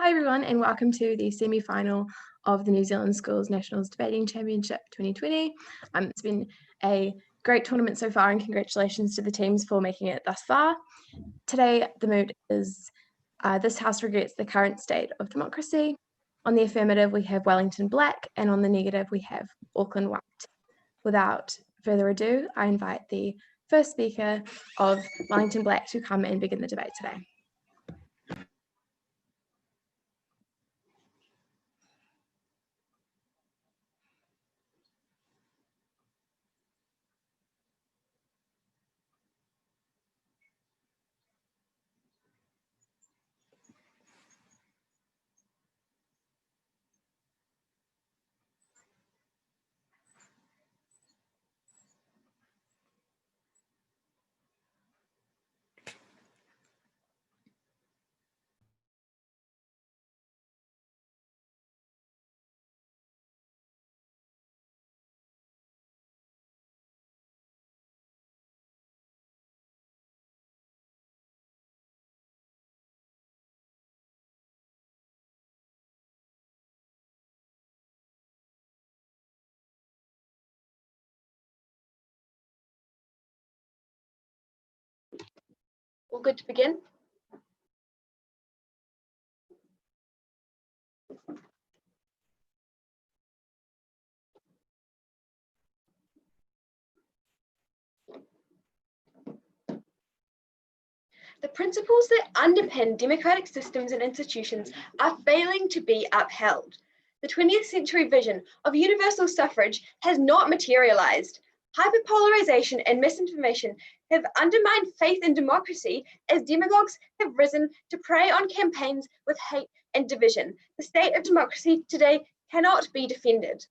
Hi everyone and welcome to the semi-final of the New Zealand Schools Nationals Debating Championship 2020. It's been a great tournament so far and congratulations to the teams for making it thus far. Today the mood is this House regrets the current state of democracy. On the affirmative we have Wellington black and on the negative we have Auckland white. Without further ado, I invite the first speaker of Wellington black to come and begin the debate today. All good to begin? The principles that underpin democratic systems and institutions are failing to be upheld. The 20th century vision of universal suffrage has not materialized. Hyperpolarization and misinformation have undermined faith in democracy as demagogues have risen to prey on campaigns with hate and division. The state of democracy today cannot be defended.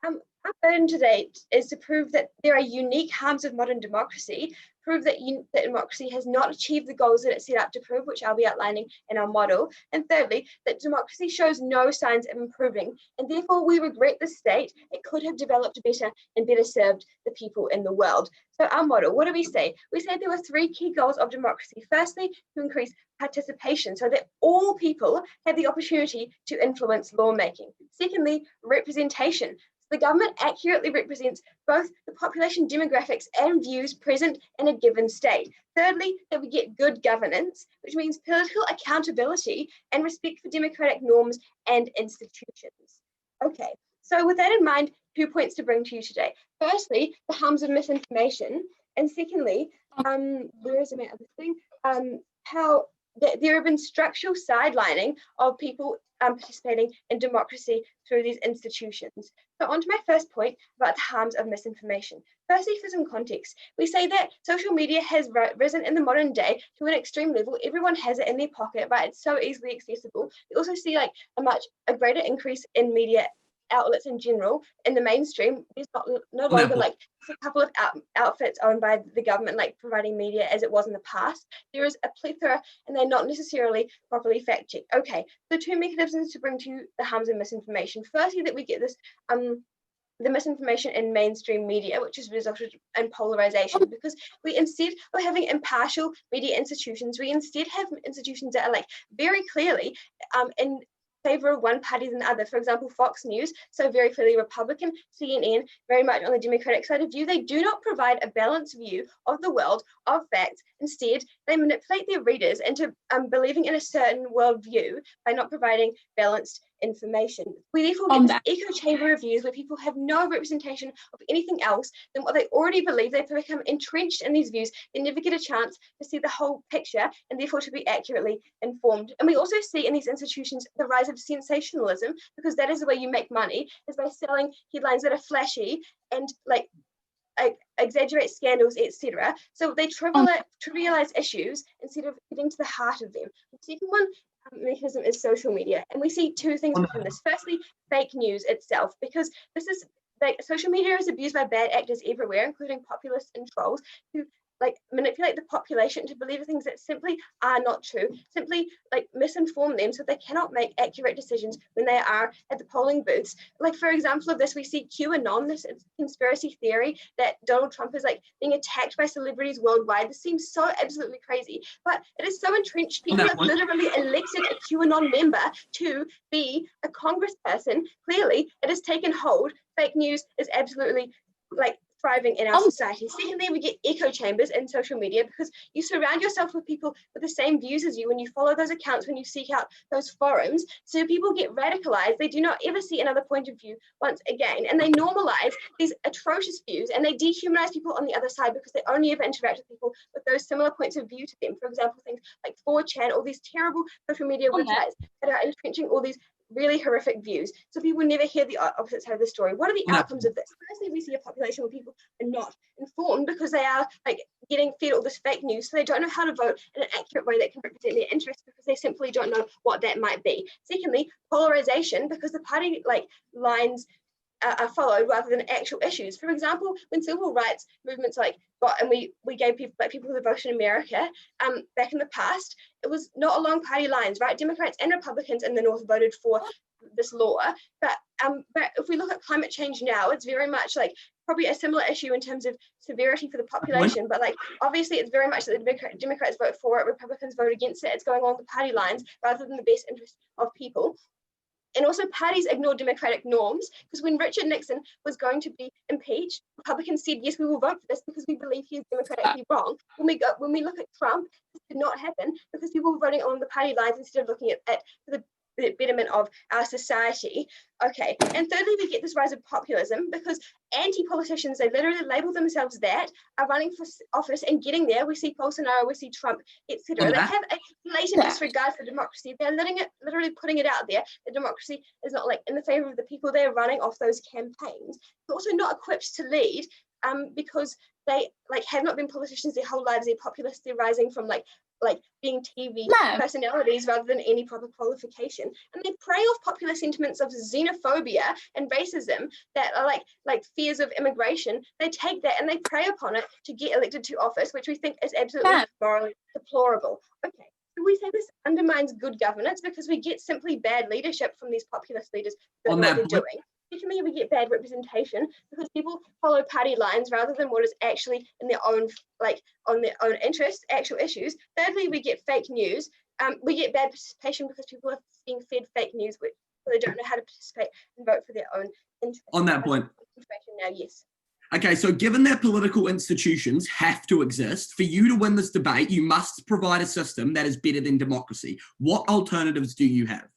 Our burden today is to prove that there are unique harms of modern democracy, prove that democracy has not achieved the goals that it set out to prove, which I'll be outlining in our model, and thirdly, that democracy shows no signs of improving, and therefore we regret the state. It could have developed better and better served the people in the world. So our model, what do we say? We say there were three key goals of democracy. Firstly, to increase participation so that all people have the opportunity to influence lawmaking. Secondly, representation. The government accurately represents both the population demographics and views present in a given state. Thirdly, that we get good governance, which means political accountability and respect for democratic norms and institutions. Okay, so with that in mind, 2 points to bring to you today. Firstly, the harms of misinformation, and secondly, where is my other thing? How there have been structural sidelining of people participating in democracy through these institutions. So on to my first point about the harms of misinformation. Firstly, for some context, we say that social media has risen in the modern day to an extreme level. Everyone has it in their pocket, right? It's so easily accessible. We also see like a greater increase in media outlets in general. In the mainstream, there's no longer like a couple of outfits owned by the government like providing media as it was in the past. There is a plethora and they're not necessarily properly fact checked. Okay, so 2 mechanisms to bring to you the harms of misinformation. Firstly, that we get this the misinformation in mainstream media, which has resulted in polarization, because we, instead of having impartial media institutions, we instead have institutions that are like very clearly in favor of one party than the other. For example, Fox News, so very clearly Republican, CNN, very much on the Democratic side of view. They do not provide a balanced view of the world, of facts. Instead, they manipulate their readers into believing in a certain worldview by not providing balanced information. We therefore get this echo chamber of views where people have no representation of anything else than what they already believe. They become entrenched in these views. They never get a chance to see the whole picture and therefore to be accurately informed. And we also see in these institutions the rise of sensationalism, because that is the way you make money, is by selling headlines that are flashy and like exaggerate scandals, etc. So they trivialize issues instead of getting to the heart of them. The second one mechanism is social media, and we see 2 things within this. Firstly, fake news itself, because this is like social media is abused by bad actors everywhere, including populists and trolls, who like manipulate the population to believe things that simply are not true, simply like misinform them so they cannot make accurate decisions when they are at the polling booths. Like, for example of this, we see QAnon, this conspiracy theory that Donald Trump is like being attacked by celebrities worldwide. This seems so absolutely crazy, but it is so entrenched. People have literally elected a QAnon member to be a congressperson. Clearly, it has taken hold. Fake news is absolutely like thriving in our society. Secondly, we get echo chambers in social media because you surround yourself with people with the same views as you when you follow those accounts, when you seek out those forums. So people get radicalized. They do not ever see another point of view once again, and they normalize these atrocious views, and they dehumanize people on the other side because they only ever interact with people with those similar points of view to them. For example, things like 4chan, all these terrible social media websites that are entrenching all these really horrific views. So people never hear the opposite side of the story. What are the outcomes of this? Firstly, we see a population where people are not informed because they are like getting fed all this fake news. So they don't know how to vote in an accurate way that can represent their interests because they simply don't know what that might be. Secondly, polarization, because the party like lines are followed rather than actual issues. For example, when civil rights movements like got, and we gave people like people who voted in America back in the past, it was not along party lines, right? Democrats and Republicans in the North voted for this law, but if we look at climate change now, it's very much like probably a similar issue in terms of severity for the population, but like obviously it's very much that the Democrats vote for it, Republicans vote against it. It's going along the party lines rather than the best interest of people. And also parties ignore democratic norms, because when Richard Nixon was going to be impeached, Republicans said, yes, we will vote for this because we believe he is democratically wrong. When we look at Trump, this did not happen because people were voting along the party lines instead of looking at the betterment of our society. Okay, and thirdly, we get this rise of populism because anti-politicians, they literally label themselves that, are running for office and getting there. We see Bolsonaro, we see Trump, etc. They have a blatant disregard for democracy. They're literally putting it out there that democracy is not like in the favor of the people. They're running off those campaigns. They're also not equipped to lead because they like have not been politicians their whole lives. They're populists. They're rising from like being TV personalities rather than any proper qualification, and they prey off popular sentiments of xenophobia and racism that are like fears of immigration. They take that and they prey upon it to get elected to office, which we think is absolutely morally deplorable. Okay, so we say this undermines good governance because we get simply bad leadership from these populist leaders doing what they're doing. Secondly, we get bad representation because people follow party lines rather than what is actually in their own, like on their own interests, actual issues. Thirdly, we get fake news. We get bad participation because people are being fed fake news, which they don't know how to participate and vote for their own interests. On that point. Now, yes. Okay, so given that political institutions have to exist, for you to win this debate, you must provide a system that is better than democracy. What alternatives do you have?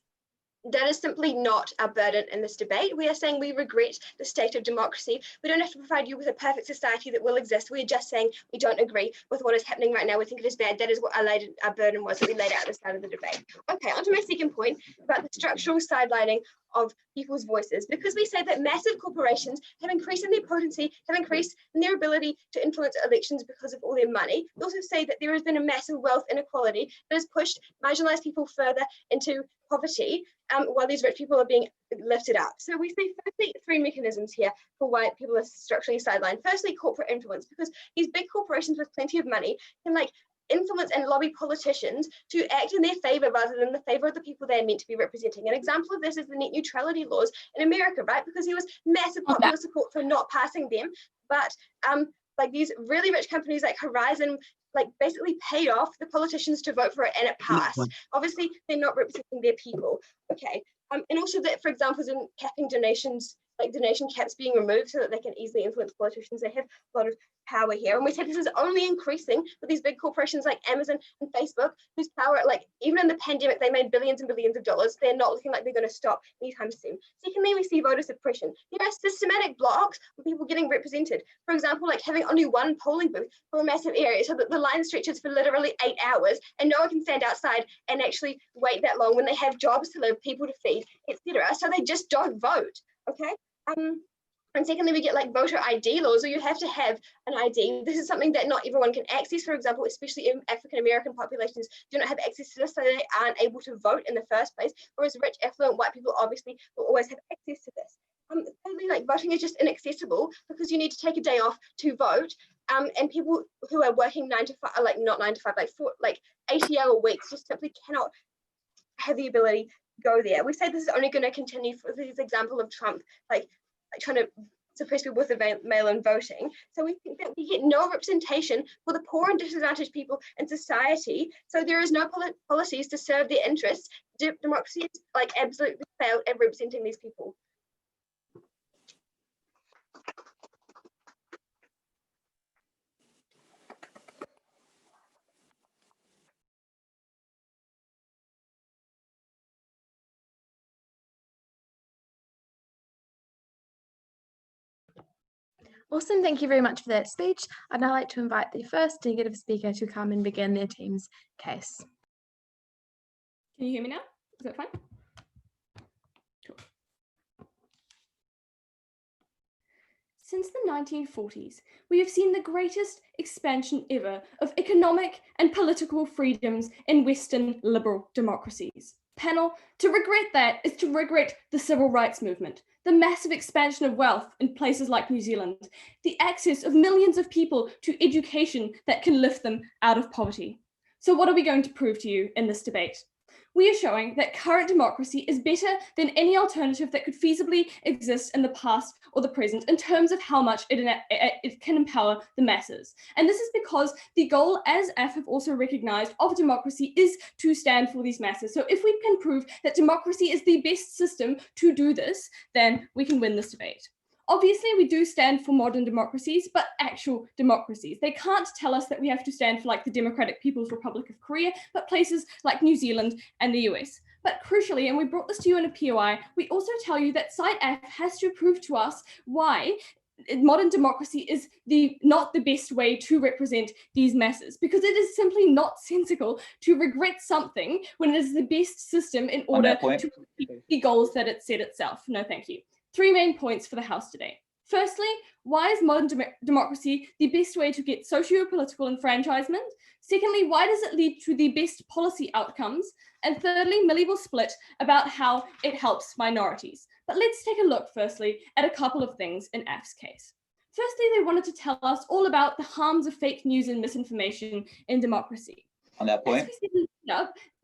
That is simply not our burden in this debate. We are saying we regret the state of democracy. We don't have to provide you with a perfect society that will exist. We are just saying we don't agree with what is happening right now. We think it is bad. That is what our burden was that we laid out at the start of the debate. Okay, on to my second point about the structural sidelining of people's voices, because we say that massive corporations have increased in their potency, have increased in their ability to influence elections because of all their money. We also say that there has been a massive wealth inequality that has pushed marginalized people further into poverty, while these rich people are being lifted up. So we see firstly three mechanisms here for why people are structurally sidelined. Firstly, corporate influence, because these big corporations with plenty of money can like influence and lobby politicians to act in their favor rather than the favor of the people they're meant to be representing. An example of this is the net neutrality laws in America, right? Because there was massive popular support for not passing them, but like these really rich companies like Horizon like basically paid off the politicians to vote for it, and it passed. Obviously, they're not representing their people. Okay, and also that, for example, in capping donations, like donation caps being removed so that they can easily influence politicians. They have a lot of power here. And we said this is only increasing with these big corporations like Amazon and Facebook, whose power, like even in the pandemic, they made billions and billions of dollars. They're not looking like they're going to stop anytime soon. Secondly, we see voter suppression. There are systematic blocks of people getting represented. For example, like having only one polling booth for a massive area so that the line stretches for literally 8 hours and no one can stand outside and actually wait that long when they have jobs to live, people to feed, etc. So they just don't vote. Okay. And secondly, we get like voter ID laws, or you have to have an ID. This is something that not everyone can access. For example, especially in African-American populations do not have access to this, so they aren't able to vote in the first place, whereas rich, affluent white people obviously will always have access to this. Thirdly, like voting is just inaccessible because you need to take a day off to vote. and people who are working 9 to 5, like not 9 to 5, like 80-hour weeks, just simply cannot have the ability to go there. We say this is only going to continue for this example of Trump, like trying to suppress people with the mail-in voting. So we think that we get no representation for the poor and disadvantaged people in society. So there is no policies to serve their interests. Democracy has like absolutely failed at representing these people. Awesome, thank you very much for that speech. I'd now like to invite the first negative speaker to come and begin their team's case. Can you hear me now? Is that fine? Cool. Since the 1940s, we have seen the greatest expansion ever of economic and political freedoms in Western liberal democracies. Panel, to regret that is to regret the civil rights movement, the massive expansion of wealth in places like New Zealand, the access of millions of people to education that can lift them out of poverty. So what are we going to prove to you in this debate? We are showing that current democracy is better than any alternative that could feasibly exist in the past or the present in terms of how much it can empower the masses. And this is because the goal, as AF have also recognized, of democracy is to stand for these masses. So if we can prove that democracy is the best system to do this, then we can win this debate. Obviously, we do stand for modern democracies, but actual democracies. They can't tell us that we have to stand for like the Democratic People's Republic of Korea, but places like New Zealand and the US. But crucially, and we brought this to you in a POI, we also tell you that Site F has to prove to us why modern democracy is not the best way to represent these masses, because it is simply not sensical to regret something when it is the best system in order to achieve the goals that it set itself. No, thank you. 3 main points for the House today. Firstly, why is modern democracy the best way to get socio-political enfranchisement? Secondly, why does it lead to the best policy outcomes? And thirdly, Millie will split about how it helps minorities. But let's take a look firstly at a couple of things in AF's case. Firstly, they wanted to tell us all about the harms of fake news and misinformation in democracy. On that point,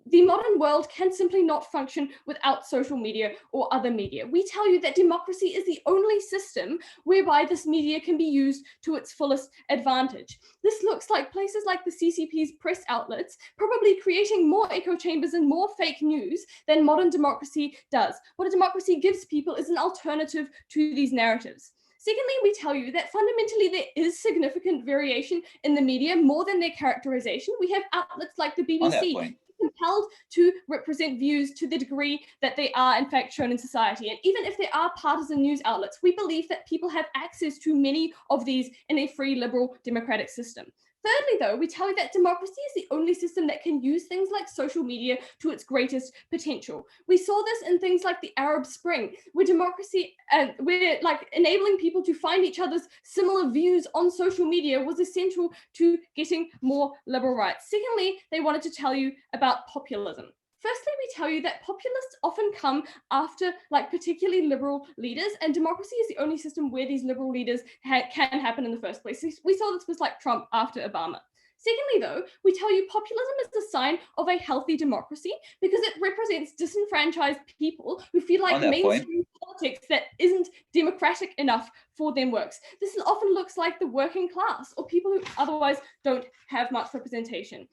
the modern world can simply not function without social media or other media. We tell you that democracy is the only system whereby this media can be used to its fullest advantage. This looks like places like the CCP's press outlets probably creating more echo chambers and more fake news than modern democracy does. What a democracy gives people is an alternative to these narratives. Secondly, we tell you that fundamentally there is significant variation in the media more than their characterization. We have outlets like the BBC compelled to represent views to the degree that they are in fact shown in society. And even if there are partisan news outlets, we believe that people have access to many of these in a free, liberal, democratic system. Thirdly, though, we tell you that democracy is the only system that can use things like social media to its greatest potential. We saw this in things like the Arab Spring, where democracy, where like enabling people to find each other's similar views on social media was essential to getting more liberal rights. Secondly, they wanted to tell you about populism. Firstly, we tell you that populists often come after like particularly liberal leaders, and democracy is the only system where these liberal leaders can happen in the first place. We saw this was like Trump after Obama. Secondly, though, we tell you populism is the sign of a healthy democracy because it represents disenfranchised people who feel like mainstream politics that isn't democratic enough for them works. This often looks like the working class or people who otherwise don't have much representation.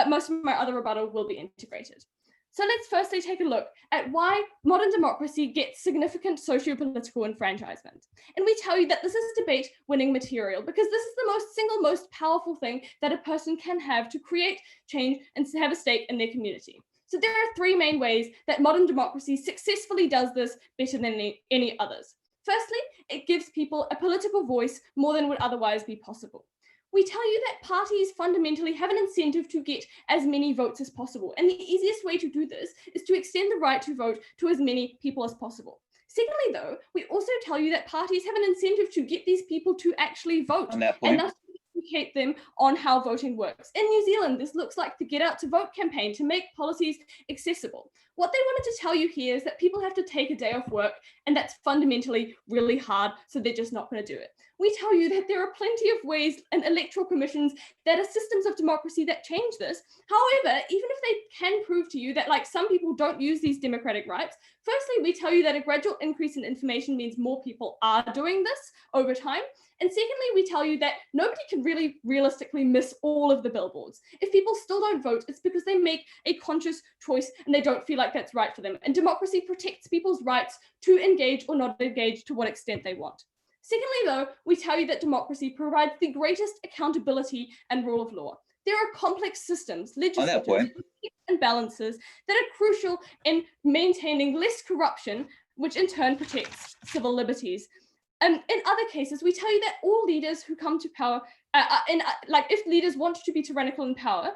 Most of my other rebuttal will be integrated. So let's firstly take a look at why modern democracy gets significant socio-political enfranchisement. And we tell you that this is debate winning material because this is the single most powerful thing that a person can have to create change and to have a stake in their community. So there are 3 main ways that modern democracy successfully does this better than any others. Firstly, it gives people a political voice more than would otherwise be possible. We tell you that parties fundamentally have an incentive to get as many votes as possible. And the easiest way to do this is to extend the right to vote to as many people as possible. Secondly, though, we also tell you that parties have an incentive to get these people to actually vote and thus educate them on how voting works. In New Zealand, this looks like the Get Out to Vote campaign to make policies accessible. What they wanted to tell you here is that people have to take a day off work, and that's fundamentally really hard, so they're just not going to do it. We tell you that there are plenty of ways and electoral commissions that are systems of democracy that change this. However, even if they can prove to you that like some people don't use these democratic rights, firstly, we tell you that a gradual increase in information means more people are doing this over time. And secondly, we tell you that nobody can really realistically miss all of the billboards. If people still don't vote, it's because they make a conscious choice and they don't feel like that's right for them. And democracy protects people's rights to engage or not engage to what extent they want. Secondly, though, we tell you that democracy provides the greatest accountability and rule of law. There are complex systems, legislatures, and balances that are crucial in maintaining less corruption, which in turn protects civil liberties. In other cases, we tell you that all leaders who come to power, if leaders want to be tyrannical in power,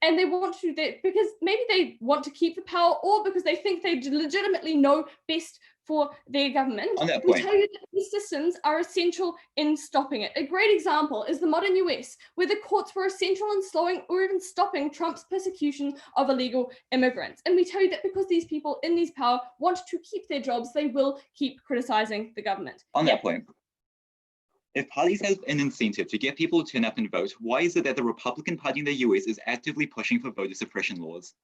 and they want to, because maybe they want to keep the power or because they think they legitimately know best for their government, we tell you that these systems are essential in stopping it. A great example is the modern US, where the courts were essential in slowing or even stopping Trump's persecution of illegal immigrants. And we tell you that because these people in these power want to keep their jobs, they will keep criticizing the government. On that point, if parties have an incentive to get people to turn up and vote, why is it that the Republican Party in the US is actively pushing for voter suppression laws?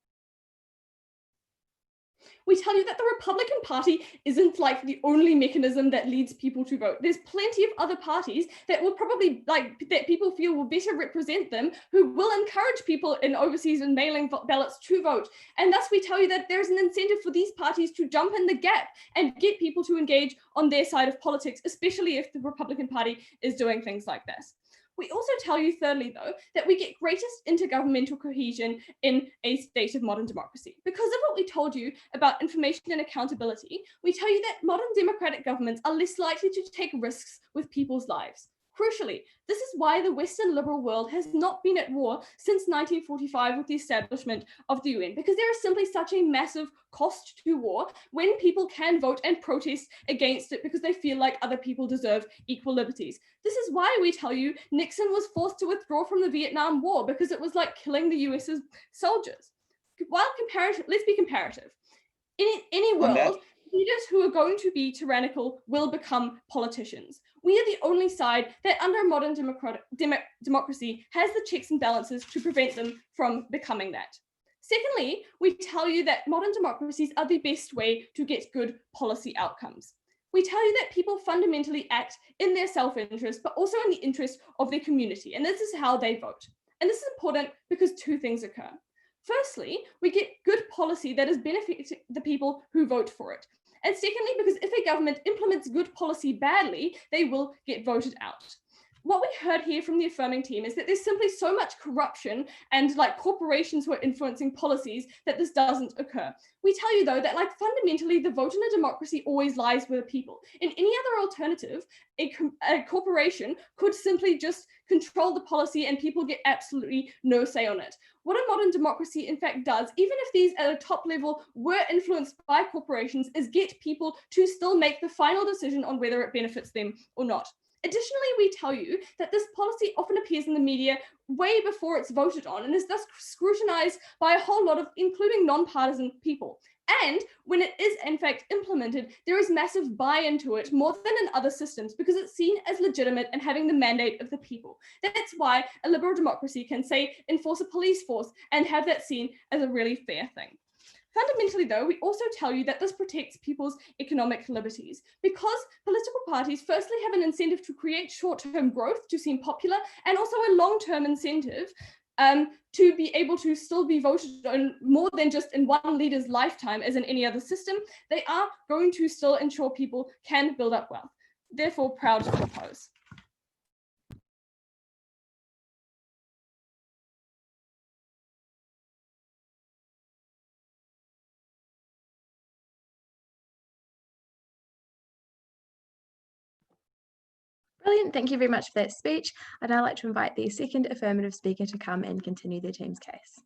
We tell you that the Republican Party isn't like the only mechanism that leads people to vote. There's plenty of other parties that will probably that people feel will better represent them, who will encourage people in overseas and mailing ballots to vote. And thus we tell you that there's an incentive for these parties to jump in the gap and get people to engage on their side of politics, especially if the Republican Party is doing things like this. We also tell you, thirdly, though, that we get greatest intergovernmental cohesion in a state of modern democracy. Because of what we told you about information and accountability, we tell you that modern democratic governments are less likely to take risks with people's lives. Crucially, this is why the Western liberal world has not been at war since 1945 with the establishment of the UN, because there is simply such a massive cost to war when people can vote and protest against it because they feel like other people deserve equal liberties. This is why we tell you Nixon was forced to withdraw from the Vietnam War, because it was like killing the US's soldiers. While comparative, let's be comparative. In any world, leaders who are going to be tyrannical will become politicians. We are the only side that under modern democracy has the checks and balances to prevent them from becoming that. Secondly, we tell you that modern democracies are the best way to get good policy outcomes. We tell you that people fundamentally act in their self-interest, but also in the interest of their community, and this is how they vote. And this is important because two things occur. Firstly, we get good policy that is benefiting the people who vote for it. And secondly, because if a government implements good policy badly, they will get voted out. What we heard here from the Affirming team is that there's simply so much corruption and like corporations who are influencing policies that this doesn't occur. We tell you though that like fundamentally the vote in a democracy always lies with the people. In any other alternative, a corporation could simply just control the policy and people get absolutely no say on it. What a modern democracy in fact does, even if these at a top level were influenced by corporations, is get people to still make the final decision on whether it benefits them or not. Additionally, we tell you that this policy often appears in the media way before it's voted on and is thus scrutinized by a whole lot of, including non-partisan people. And when it is in fact implemented, there is massive buy-in to it more than in other systems because it's seen as legitimate and having the mandate of the people. That's why a liberal democracy can say enforce a police force and have that seen as a really fair thing. Fundamentally, though, we also tell you that this protects people's economic liberties because political parties firstly have an incentive to create short-term growth to seem popular and also a long-term incentive to be able to still be voted on more than just in one leader's lifetime as in any other system. They are going to still ensure people can build up wealth. Therefore, proud to propose. Brilliant, thank you very much for that speech. I'd now like to invite the second affirmative speaker to come and continue their team's case.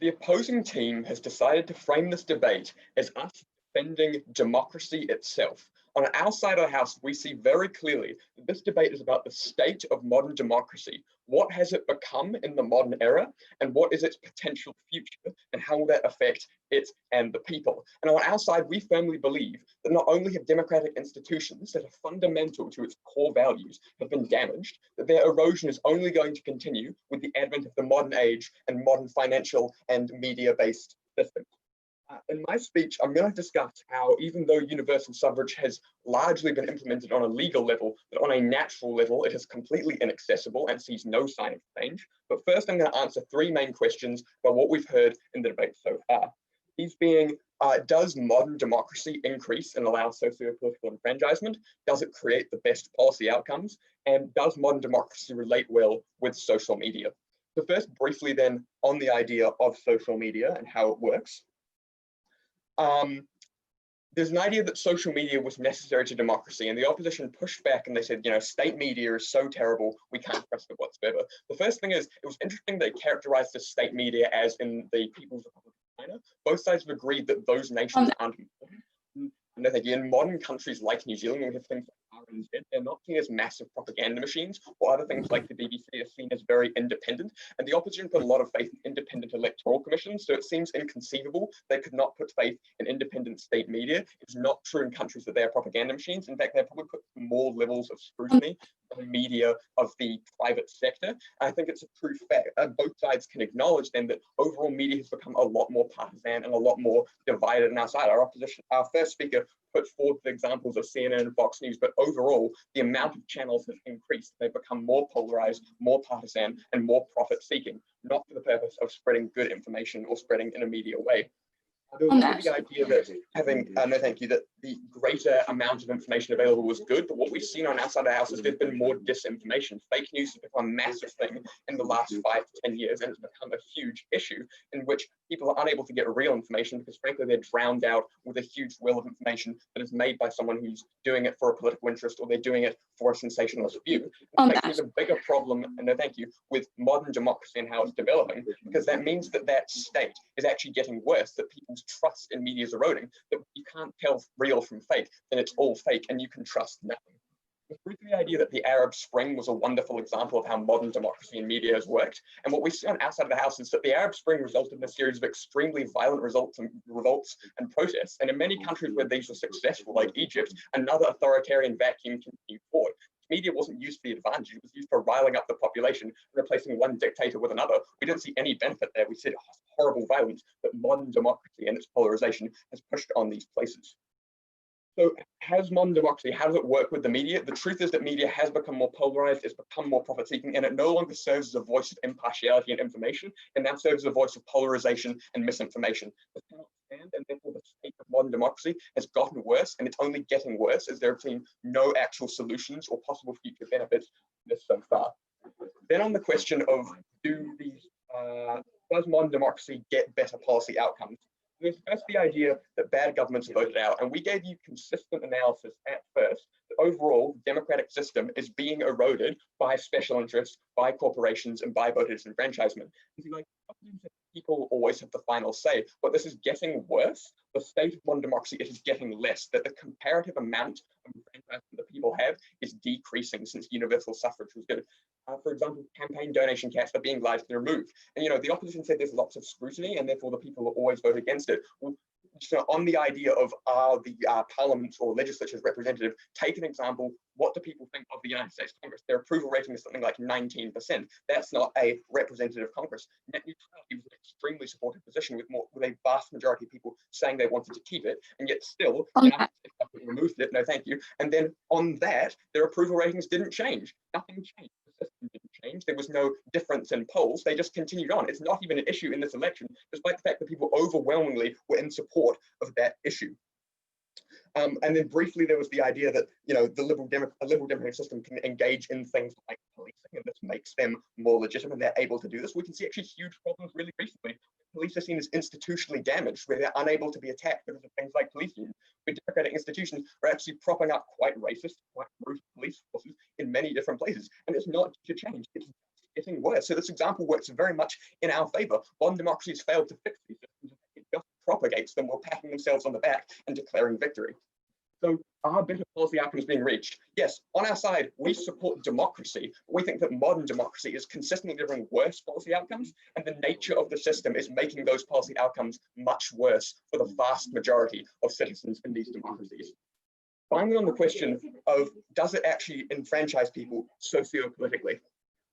The opposing team has decided to frame this debate as us defending democracy itself. On our side of the house, we see very clearly that this debate is about the state of modern democracy. What has it become in the modern era, and what is its potential future, and how will that affect it and the people? And on our side, we firmly believe that not only have democratic institutions that are fundamental to its core values have been damaged, that their erosion is only going to continue with the advent of the modern age and modern financial and media-based systems. In my speech, I'm going to discuss how, even though universal suffrage has largely been implemented on a legal level, but on a natural level, it is completely inaccessible and sees no sign of change. But first, I'm going to answer three main questions about what we've heard in the debate so far. These being, does modern democracy increase and allow socio-political enfranchisement? Does it create the best policy outcomes? And does modern democracy relate well with social media? So first, briefly then, on the idea of social media and how it works. There's an idea that social media was necessary to democracy, and the opposition pushed back and they said, state media is so terrible, we can't trust it whatsoever. The first thing is, it was interesting they characterized the state media as in the People's Republic of China. Both sides have agreed that those nations aren't important. And I think in modern countries like New Zealand, we have things like RNZ, they're not seen as massive propaganda machines, or other things like the BBC are seen as very independent. And the opposition put a lot of faith in independent electoral commissions, so it seems inconceivable they could not put faith in independent state media. It's not true in countries that they are propaganda machines. In fact, they probably put more levels of scrutiny on media of the private sector. And I think it's a true fact. Both sides can acknowledge then that overall media has become a lot more partisan and a lot more divided on our side. Our first speaker put forth the examples of CNN and Fox News, but overall, the amount of channels has increased. They've become more polarized, more partisan, and more profit-seeking, not for the purpose of spreading good information or spreading in a media way. There was also the idea that having, that the greater amount of information available was good, but what we've seen on our side of the house is there's been more disinformation. Fake news has become a massive thing in the last 5 to 10 years, and it's become a huge issue in which people are unable to get real information because frankly they're drowned out with a huge well of information that is made by someone who's doing it for a political interest, or they're doing it for a sensationalist view. There's a bigger problem, with modern democracy and how it's developing, because that means that that state is actually getting worse, that people's trust in media is eroding, that you can't tell real from fake, then it's all fake and you can trust nothing. The idea that the Arab Spring was a wonderful example of how modern democracy and media has worked. And what we see on our side of the house is that the Arab Spring resulted in a series of extremely violent revolts and protests. And in many countries where these were successful, like Egypt, another authoritarian vacuum continued forward. Media wasn't used for the advantage, it was used for riling up the population, replacing one dictator with another. We didn't see any benefit there. We said horrible violence that modern democracy and its polarization has pushed on these places. So has modern democracy, how does it work with the media? The truth is that media has become more polarized, it's become more profit-seeking, and it no longer serves as a voice of impartiality and information, and now serves as a voice of polarization and misinformation. This cannot stand, and therefore the state of modern democracy has gotten worse, and it's only getting worse as there have been no actual solutions or possible future benefits this so far. Then on the question of does modern democracy get better policy outcomes? There's first the idea that bad governments are voted out, and we gave you consistent analysis at first that overall the democratic system is being eroded by special interests, by corporations, and by voter disenfranchisement. People always have the final say, but this is getting worse. The state of modern democracy, it is getting less, that the comparative amount of enfranchisement that people have is decreasing since universal suffrage was good. For example, campaign donation caps are being largely removed. And the opposition said there's lots of scrutiny and therefore the people will always vote against it. Well, so on the idea of the parliaments or legislatures representative, take an example, what do people think of the United States Congress? Their approval rating is something like 19%. That's not a representative Congress. Net neutrality was an extremely supportive position with a vast majority of people saying they wanted to keep it, and yet still removed it, no thank you. And then on that, their approval ratings didn't change. Nothing changed. The system didn't change. There was no difference in polls. They just continued on. It's not even an issue in this election, despite the fact that people overwhelmingly were in support of that issue. And then briefly, there was the idea that a liberal democratic system can engage in things like policing, and this makes them more legitimate. They're able to do this. We can see actually huge problems really recently. Police are seen as institutionally damaged, where they're unable to be attacked because of things like police unions. Where democratic institutions are actually propping up quite racist, quite brutal police forces in many different places, and it's not to change. It's getting worse. So this example works very much in our favor. Modern democracies failed to fix these systems. It just propagates them while patting themselves on the back and declaring victory. So are better policy outcomes being reached? Yes, on our side, we support democracy. We think that modern democracy is consistently delivering worse policy outcomes, and the nature of the system is making those policy outcomes much worse for the vast majority of citizens in these democracies. Finally, on the question of does it actually enfranchise people socio-politically?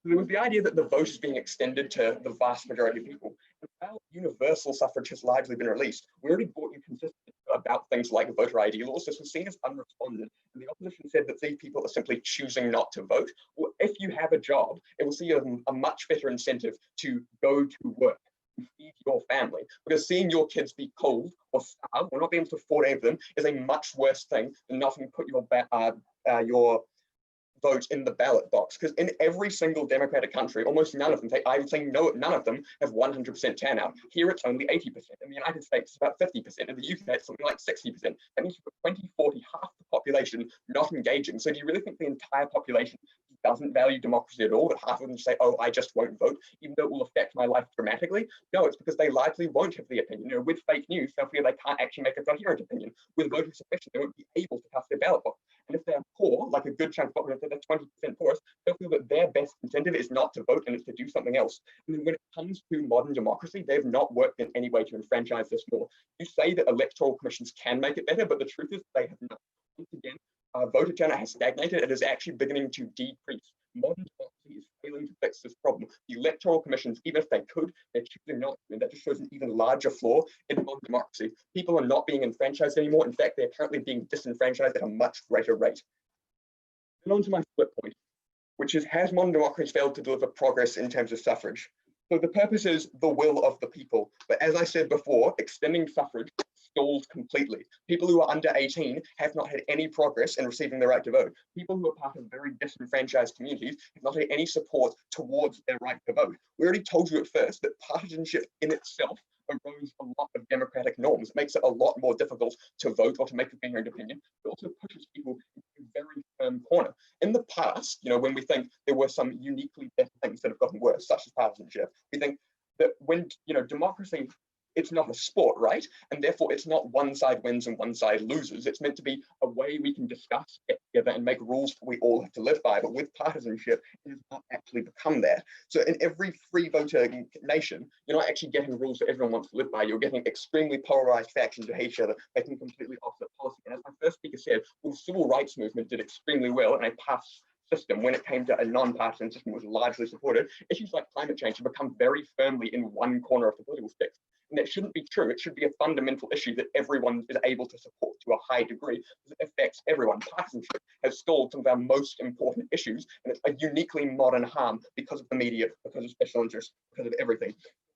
There was the idea that the vote is being extended to the vast majority of people. And while universal suffrage has largely been released, we already brought you consistent about things like voter ID laws. This was seen as unresponded, and the opposition said that these people are simply choosing not to vote. Well, if you have a job, it will see a much better incentive to go to work and feed your family, because seeing your kids be cold or starve or not being able to afford any of them is a much worse thing than not having put your vote in the ballot box. Because in every single democratic country, almost none of them, I would say no, none of them have 100% turnout. Here it's only 80%. In the United States, it's about 50%. In the UK, it's something like 60%. That means you've got 20, 40, half the population not engaging. So do you really think the entire population doesn't value democracy at all, that half of them say, oh, I just won't vote, even though it will affect my life dramatically? No, it's because they likely won't have the opinion. You know, with fake news, they'll feel they can't actually make a coherent opinion. With voter suppression, they won't be able to cast their ballot box. And if they're poor, like a good chunk of the population, they're 20% poorest, they'll feel that their best incentive is not to vote and it's to do something else. And then when it comes to modern democracy, they've not worked in any way to enfranchise this more. You say that electoral commissions can make it better, but the truth is they have not. Once again, voter turnout has stagnated. It is actually beginning to decrease. Modern democracy is failing to fix this problem. The electoral commissions, even if they could, they're choosing not to, and that just shows an even larger flaw in modern democracy. People are not being enfranchised anymore. In fact, they're currently being disenfranchised at a much greater rate. And on to my split point, which is, has modern democracy failed to deliver progress in terms of suffrage? So the purpose is the will of the people. But as I said before, extending suffrage stalled completely. People who are under 18 have not had any progress in receiving the right to vote. People who are part of very disenfranchised communities have not had any support towards their right to vote. We already told you at first that partisanship in itself erodes a lot of democratic norms. It makes it a lot more difficult to vote or to make a coherent opinion. It also pushes people into a very firm corner. In the past, you know, when we think there were some uniquely better things that have gotten worse, such as partisanship, we think that when, you know, democracy, it's not a sport, right? And therefore it's not one side wins and one side loses. It's meant to be a way we can discuss, get together and make rules that we all have to live by. But with partisanship, it has not actually become that. So in every free voter nation, you're not actually getting rules that everyone wants to live by. You're getting extremely polarized factions who hate each other, making completely opposite policy. And as my first speaker said, the civil rights movement did extremely well in a past system when it came to a non-partisan system was largely supported. Issues like climate change have become very firmly in one corner of the political spectrum. And that shouldn't be true. It should be a fundamental issue that everyone is able to support to a high degree, because it affects everyone. Partisanship has stalled some of our most important issues, and it's a uniquely modern harm because of the media, because of special interests, because of everything.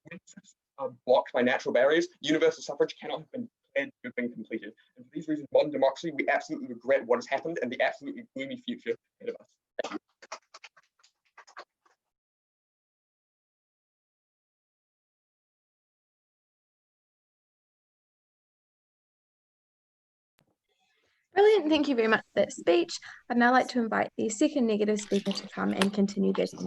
When systems are blocked by natural barriers, universal suffrage cannot have been declared to have been completed. And for these reasons, modern democracy, we absolutely regret what has happened and the absolutely gloomy future ahead of us. Thank you. Brilliant, thank you very much for that speech. I'd now like to invite the second negative speaker to come and continue their case.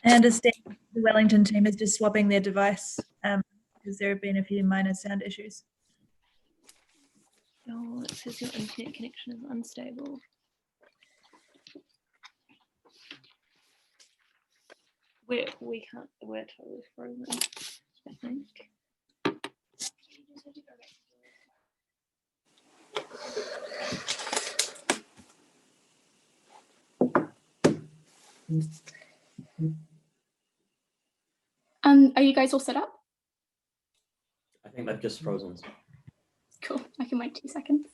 I understand the Wellington team is just swapping their device because there have been a few minor sound issues. Oh, it says your internet connection is unstable. We're totally frozen, I think. Are you guys all set up? I think they've just frozen. Cool, I can wait 2 seconds.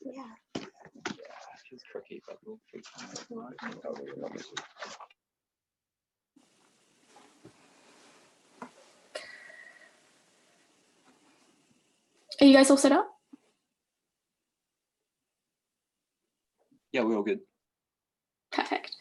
Yeah. She's tricky, but we'll fix it. Are you guys all set up? Yeah, we're all good. Perfect.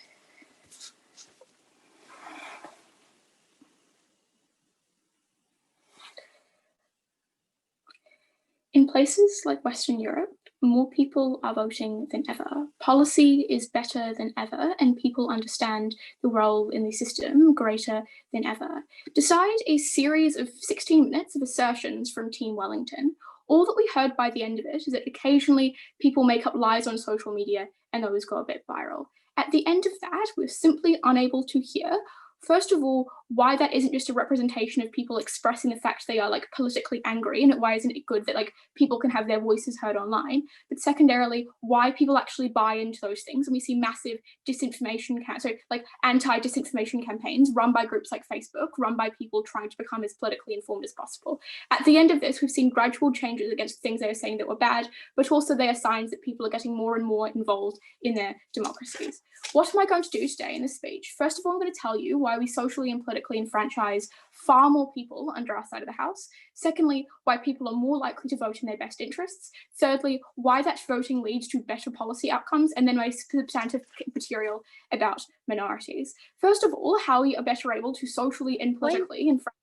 In places like Western Europe, more people are voting than ever. Policy is better than ever, and people understand the role in the system greater than ever. Decide a series of 16 minutes of assertions from Team Wellington. All that we heard by the end of it is that occasionally people make up lies on social media and those go a bit viral. At the end of that, we're simply unable to hear, first of all, why that isn't just a representation of people expressing the fact they are like politically angry, and why isn't it good that like people can have their voices heard online, but secondarily, why people actually buy into those things. And we see massive disinformation, so like anti-disinformation campaigns run by groups like Facebook, run by people trying to become as politically informed as possible. At the end of this, we've seen gradual changes against things they are saying that were bad, but also they are signs that people are getting more and more involved in their democracies. What am I going to do today in this speech? First of all, I'm going to tell you why we socially and politically enfranchise far more people under our side of the house. Secondly, why people are more likely to vote in their best interests. Thirdly, why that voting leads to better policy outcomes, and then my substantive material about minorities. First of all, how we are better able to socially and politically enfranchise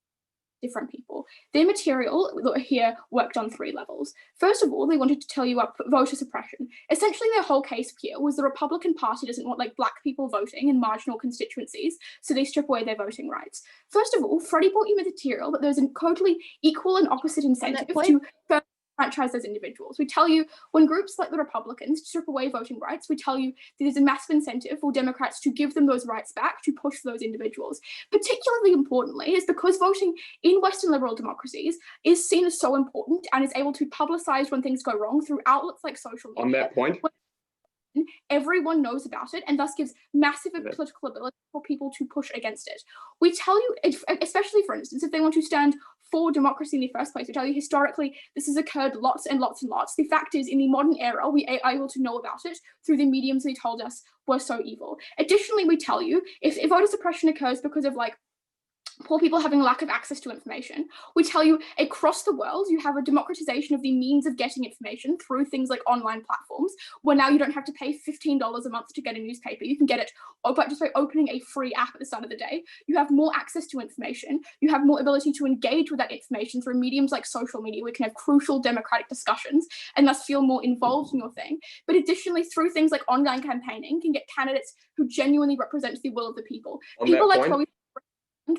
different people. Their material here worked on 3 levels. First of all, they wanted to tell you about voter suppression. Essentially, their whole case here was the Republican Party doesn't want like Black people voting in marginal constituencies, so they strip away their voting rights. First of all, Freddie brought you material that there's a totally equal and opposite incentive to franchise those individuals. We tell you when groups like the Republicans strip away voting rights, we tell you there's a massive incentive for Democrats to give them those rights back, to push for those individuals. Particularly importantly is because voting in Western liberal democracies is seen as so important and is able to publicize when things go wrong through outlets like social media. On that point, everyone knows about it and thus gives massive political ability for people to push against it. We tell you, especially for instance, if they want to stand for democracy in the first place, we tell you historically this has occurred lots and lots and lots. The fact is, in the modern era, we are able to know about it through the mediums they told us were so evil. Additionally, we tell you if voter suppression occurs because of like poor people having lack of access to information, we tell you across the world you have a democratization of the means of getting information through things like online platforms, where now you don't have to pay $15 a month to get a newspaper. You can get it just by opening a free app at the start of the day. You have more access to information. You have more ability to engage with that information through mediums like social media. We can have crucial democratic discussions and thus feel more involved in your thing. But additionally, through things like online campaigning, can get candidates who genuinely represent the will of the people. People like Chloe,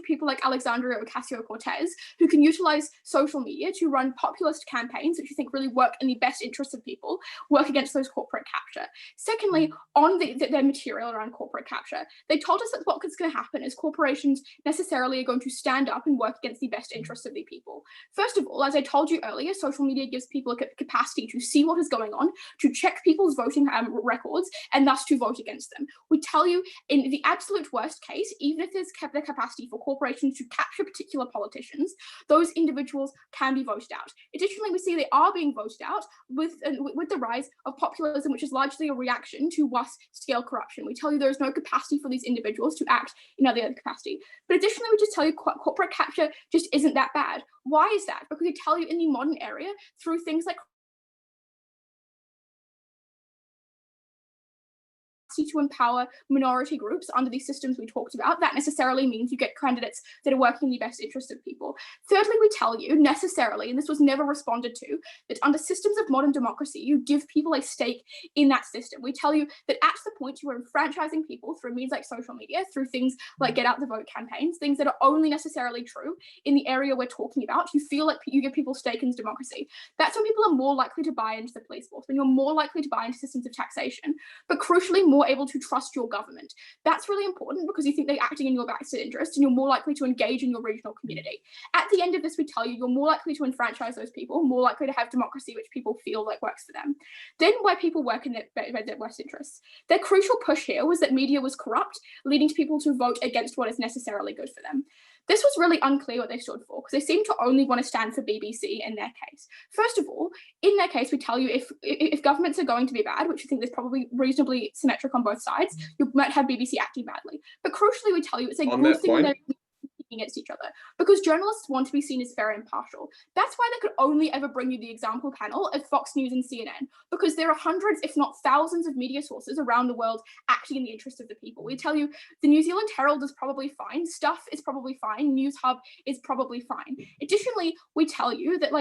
people like Alexandria Ocasio-Cortez, who can utilize social media to run populist campaigns, which you think really work in the best interests of people, work against those corporate capture. Secondly, on their material around corporate capture, they told us that what's going to happen is corporations necessarily are going to stand up and work against the best interests of the people. First of all, as I told you earlier, social media gives people a capacity to see what is going on, to check people's voting records, and thus to vote against them. We tell you, in the absolute worst case, even if there's the capacity for corporations to capture particular politicians, those individuals can be voted out. Additionally, we see they are being voted out with the rise of populism, which is largely a reaction to scale corruption. We tell you there is no capacity for these individuals to act in other capacity. But additionally, we just tell you corporate capture just isn't that bad. Why is that? Because we tell you in the modern area, through things like to empower minority groups under these systems we talked about, that necessarily means you get candidates that are working in the best interest of people. Thirdly, we tell you necessarily, and this was never responded to, that under systems of modern democracy, you give people a stake in that system. We tell you that at the point you are enfranchising people through means like social media, through things like get out the vote campaigns, things that are only necessarily true in the area we're talking about, you feel like you give people stake in democracy. That's when people are more likely to buy into the police force, when you're more likely to buy into systems of taxation, but crucially more able to trust your government. That's really important because you think they're acting in your best interest and you're more likely to engage in your regional community. At the end of this, we tell you you're more likely to enfranchise those people, more likely to have democracy which people feel like works for them. Then where people work in their best interests. Their crucial push here was that media was corrupt, leading to people to vote against what is necessarily good for them. This was really unclear what they stood for because they seemed to only want to stand for BBC in their case. First of all, in their case, we tell you if governments are going to be bad, which I think is probably reasonably symmetric on both sides, you might have BBC acting badly. But crucially, we tell you it's a good thing that against each other, because journalists want to be seen as fair and impartial. That's why they could only ever bring you the example panel of Fox News and CNN, because there are hundreds, if not thousands, of media sources around the world acting in the interest of the people. We tell you the New Zealand Herald is probably fine, Stuff is probably fine, News Hub is probably fine. Additionally, we tell you that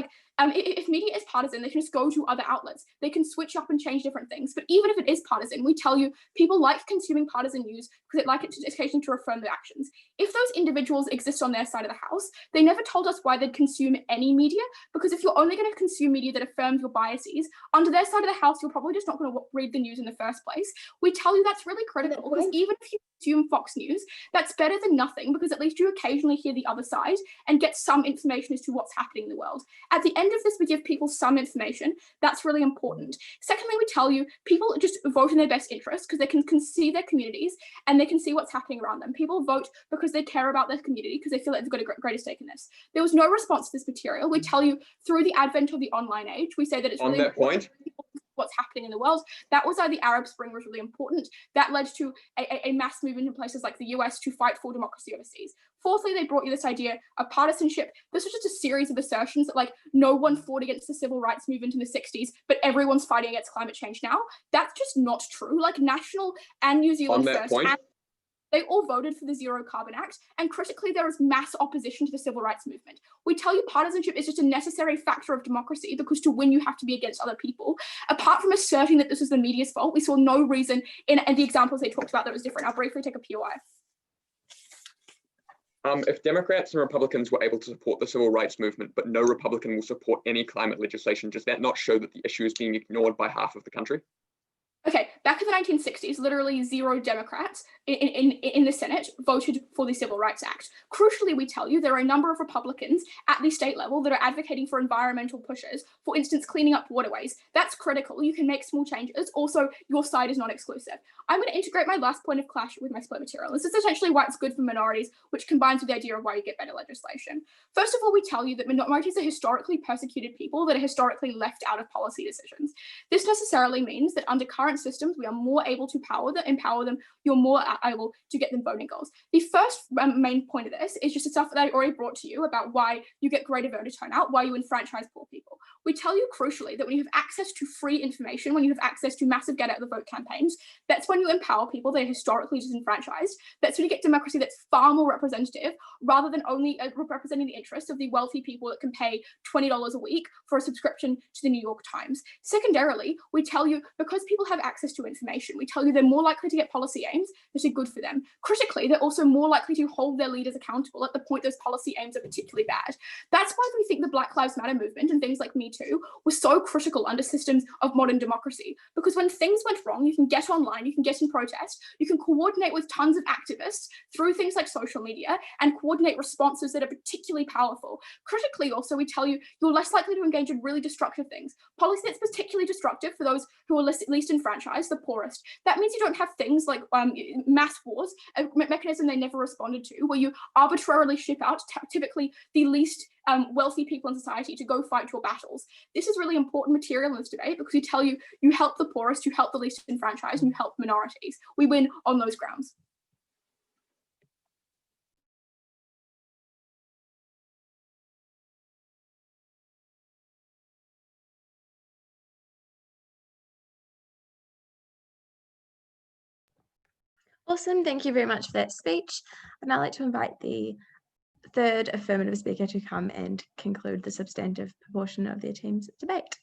if media is partisan, they can just go to other outlets. They can switch up and change different things. But even if it is partisan, we tell you people like consuming partisan news because they like it occasionally to affirm their actions. If those individuals exist on their side of the house, they never told us why they'd consume any media, because if you're only going to consume media that affirms your biases, under their side of the house, you're probably just not going to read the news in the first place. We tell you that's really critical, because even if you consume Fox News, that's better than nothing, because at least you occasionally hear the other side and get some information as to what's happening in the world. At the end of this, we give people some information. That's really important. Secondly, we tell you people just vote in their best interest because they can see their communities and they can see what's happening around them. People vote because they care about their community, because they feel like they've got a greater stake in this. There was no response to this material. We tell you through the advent of the online age, we say that it's really important what's happening in the world. That was why the Arab Spring was really important. That led to a mass movement in places like the US to fight for democracy overseas. Fourthly, they brought you this idea of partisanship. This was just a series of assertions that no one fought against the civil rights movement in the 60s, but everyone's fighting against climate change now. That's just not true. National and New Zealand First, they all voted for the Zero Carbon Act, and critically, there is mass opposition to the civil rights movement. We tell you partisanship is just a necessary factor of democracy, because to win, you have to be against other people. Apart from asserting that this was the media's fault, we saw no reason in the examples they talked about that was different. I'll briefly take a POI. If Democrats and Republicans were able to support the civil rights movement, but no Republican will support any climate legislation, does that not show that the issue is being ignored by half of the country? Okay, back in the 1960s, literally 0 Democrats in the Senate voted for the Civil Rights Act. Crucially, we tell you there are a number of Republicans at the state level that are advocating for environmental pushes, for instance, cleaning up waterways. That's critical. You can make small changes. Also, your side is not exclusive. I'm going to integrate my last point of clash with my split material. This is essentially why it's good for minorities, which combines with the idea of why you get better legislation. First of all, we tell you that minorities are historically persecuted people that are historically left out of policy decisions. This necessarily means that under current systems, we are more able to empower them, you're more able to get them voting goals. The first main point of this is just the stuff that I already brought to you about why you get greater voter turnout, why you enfranchise poor people. We tell you crucially that when you have access to free information, when you have access to massive get out of the vote campaigns, that's when you empower people that are historically disenfranchised. That's when you get democracy that's far more representative, rather than only representing the interests of the wealthy people that can pay $20 a week for a subscription to the New York Times. Secondarily, we tell you because people have access to information, we tell you they're more likely to get policy aims that are good for them. Critically, they're also more likely to hold their leaders accountable at the point those policy aims are particularly bad. That's why we think the Black Lives Matter movement and things like Me Too were so critical under systems of modern democracy, because when things went wrong, you can get online, you can get in protest, you can coordinate with tons of activists through things like social media and coordinate responses that are particularly powerful. Critically, also, we tell you you're less likely to engage in really destructive things. Policy that's particularly destructive for those who are least enfranchised, the poorest. That means you don't have things like mass wars, a mechanism they never responded to, where you arbitrarily ship out typically the least wealthy people in society to go fight your battles. This is really important material in this debate, because we tell you you help the poorest, you help the least enfranchised, and you help minorities. We win on those grounds. Awesome, thank you very much for that speech. I'd now like to invite the third affirmative speaker to come and conclude the substantive portion of their team's debate.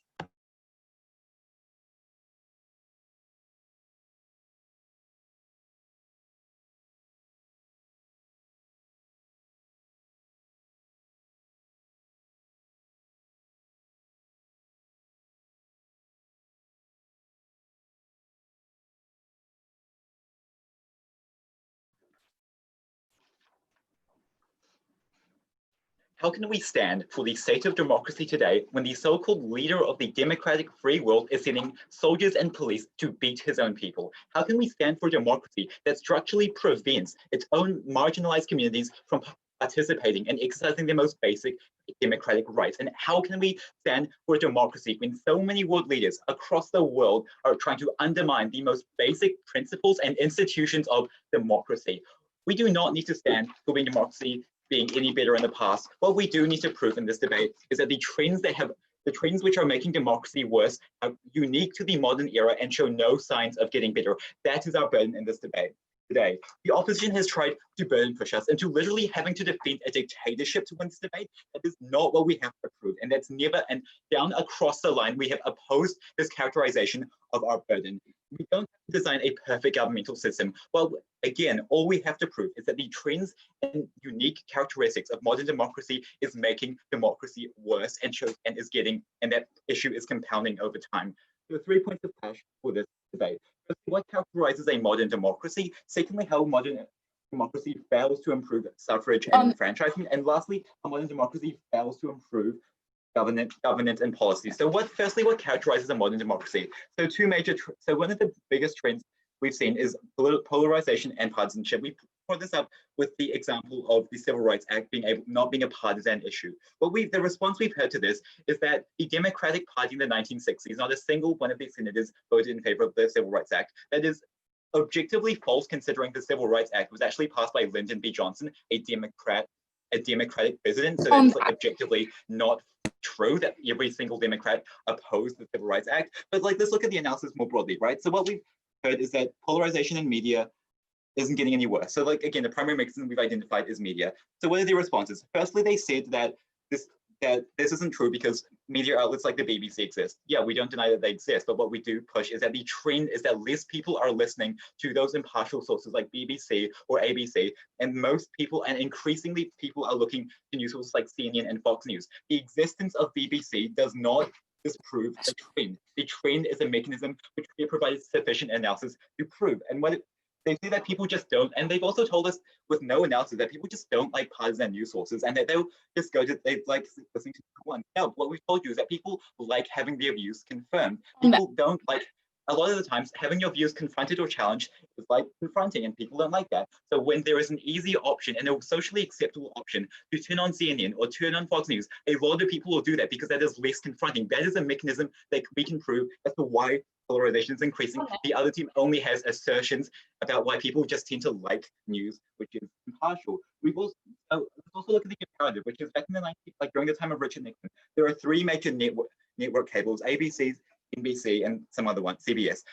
How can we stand for the state of democracy today when the so-called leader of the democratic free world is sending soldiers and police to beat his own people? How can we stand for democracy that structurally prevents its own marginalized communities from participating and exercising their most basic democratic rights? And how can we stand for democracy when so many world leaders across the world are trying to undermine the most basic principles and institutions of democracy? We do not need to stand for being democracy being any better in the past. What we do need to prove in this debate is that the trends which are making democracy worse are unique to the modern era and show no signs of getting better. That is our burden in this debate today. The opposition has tried to burden push us into literally having to defend a dictatorship to win this debate. That is not what we have to prove, and that's never, and down across the line, we have opposed this characterization of our burden. We don't have to design a perfect governmental system. Well, again, all we have to prove is that the trends and unique characteristics of modern democracy is making democracy worse and that issue is compounding over time. There are 3 points of clash for this debate. Firstly, what characterizes a modern democracy? Secondly, how modern democracy fails to improve suffrage and enfranchisement. And lastly, how modern democracy fails to improve governance and policy. So firstly, what characterizes a modern democracy? So one of the biggest trends we've seen is polarization and partisanship. We put this up with the example of the Civil Rights Act not being a partisan issue. The response we've heard to this is that the Democratic Party in the 1960s, not a single one of their senators voted in favor of the Civil Rights Act. That is objectively false, considering the Civil Rights Act was actually passed by Lyndon B. Johnson, a Democratic president. So that's objectively not true that every single Democrat opposed the Civil Rights Act. But let's look at the analysis more broadly, right? So what we've heard is that polarization in media isn't getting any worse. So again, the primary mechanism we've identified is media. So what are their responses? Firstly, they said that this isn't true because media outlets like the BBC exist. Yeah, we don't deny that they exist, but what we do push is that the trend is that less people are listening to those impartial sources like BBC or ABC, and most people, and increasingly people, are looking to news sources like CNN and Fox News. The existence of BBC does not disprove the trend. The trend is a mechanism which we have provided sufficient analysis to prove. And they say that people just don't, and they've also told us with no analysis that people just don't like partisan news sources, and that they'll just they like listening to one. Now, what we've told you is that people like having their views confirmed. People don't like, a lot of the times, having your views confronted or challenged is like confronting, and people don't like that. So when there is an easy option and a socially acceptable option to turn on CNN or turn on Fox News, a lot of people will do that because that is less confronting. That is a mechanism that we can prove as to why polarization is increasing. The other team only has assertions about why people just tend to like news which is impartial. Let's also look at the comparative, which is back in the 90s, like during the time of Richard Nixon, there are 3 major network cables: ABC, NBC, and some other one, CBS.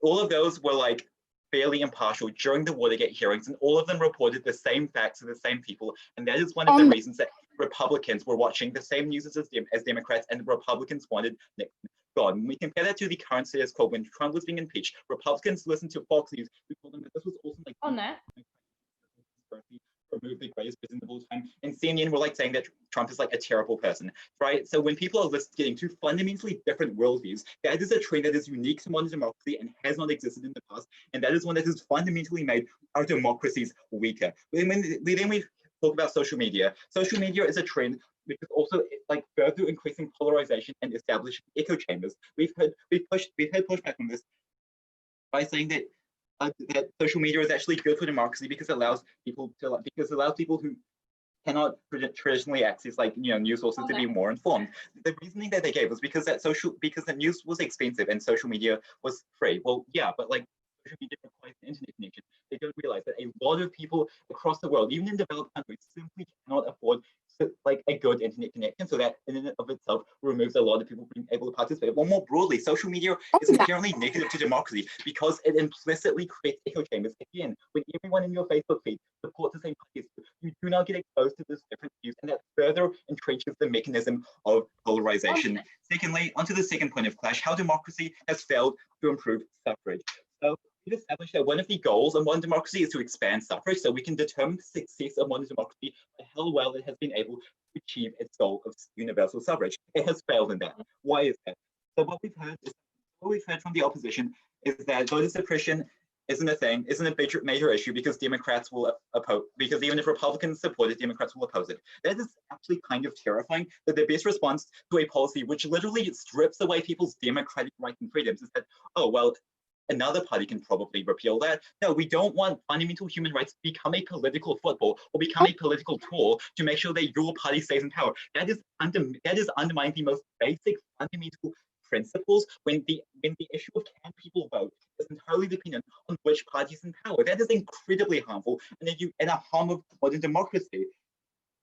All of those were like fairly impartial during the Watergate hearings, and all of them reported the same facts to the same people. And that is one of the reasons that Republicans were watching the same news as Democrats, and the Republicans wanted Nixon gone. When we compare that to the current status quo, when Trump was being impeached, Republicans listened to Fox News, who told them that this was also like remove the greatest president of all time, and CNN were like saying that Trump is like a terrible person, right? So when people are getting two fundamentally different worldviews, that is a trend that is unique to modern democracy and has not existed in the past, and that is one that has fundamentally made our democracies weaker. Then we talk about social media. Social media is a trend which is also like further increasing polarization and establishing echo chambers. We've had pushback on this by saying that that social media is actually good for democracy because it allows people who cannot traditionally access news sources to be more informed. The reasoning that they gave was because the news was expensive and social media was free. Well, yeah, but like social media requires an internet connection. They don't realize that a lot of people across the world, even in developed countries, simply cannot afford like a good internet connection. So that in and of itself removes a lot of people being able to participate. Well, more broadly, social media is inherently negative to democracy because it implicitly creates echo chambers. Again, when everyone in your Facebook feed supports the same parties, you do not get exposed to this different views, and that further entrenches the mechanism of polarization. Secondly, onto the second point of clash, how democracy has failed to improve suffrage. So we've established that one of the goals of modern democracy is to expand suffrage, so we can determine the success of modern democracy by how well it has been able to achieve its goal of universal suffrage. It has failed in that. Why is that? So what we've heard from the opposition is that voter suppression isn't a major issue because Democrats will oppose, because even if Republicans support it, Democrats will oppose it. That is actually kind of terrifying, that the best response to a policy which literally strips away people's democratic rights and freedoms is that, oh, well, another party can probably repeal that. No, we don't want fundamental human rights to become a political football or become a political tool to make sure that your party stays in power. That is undermining the most basic fundamental principles when the issue of can people vote is entirely dependent on which party is in power. That is incredibly harmful and a harm of modern democracy.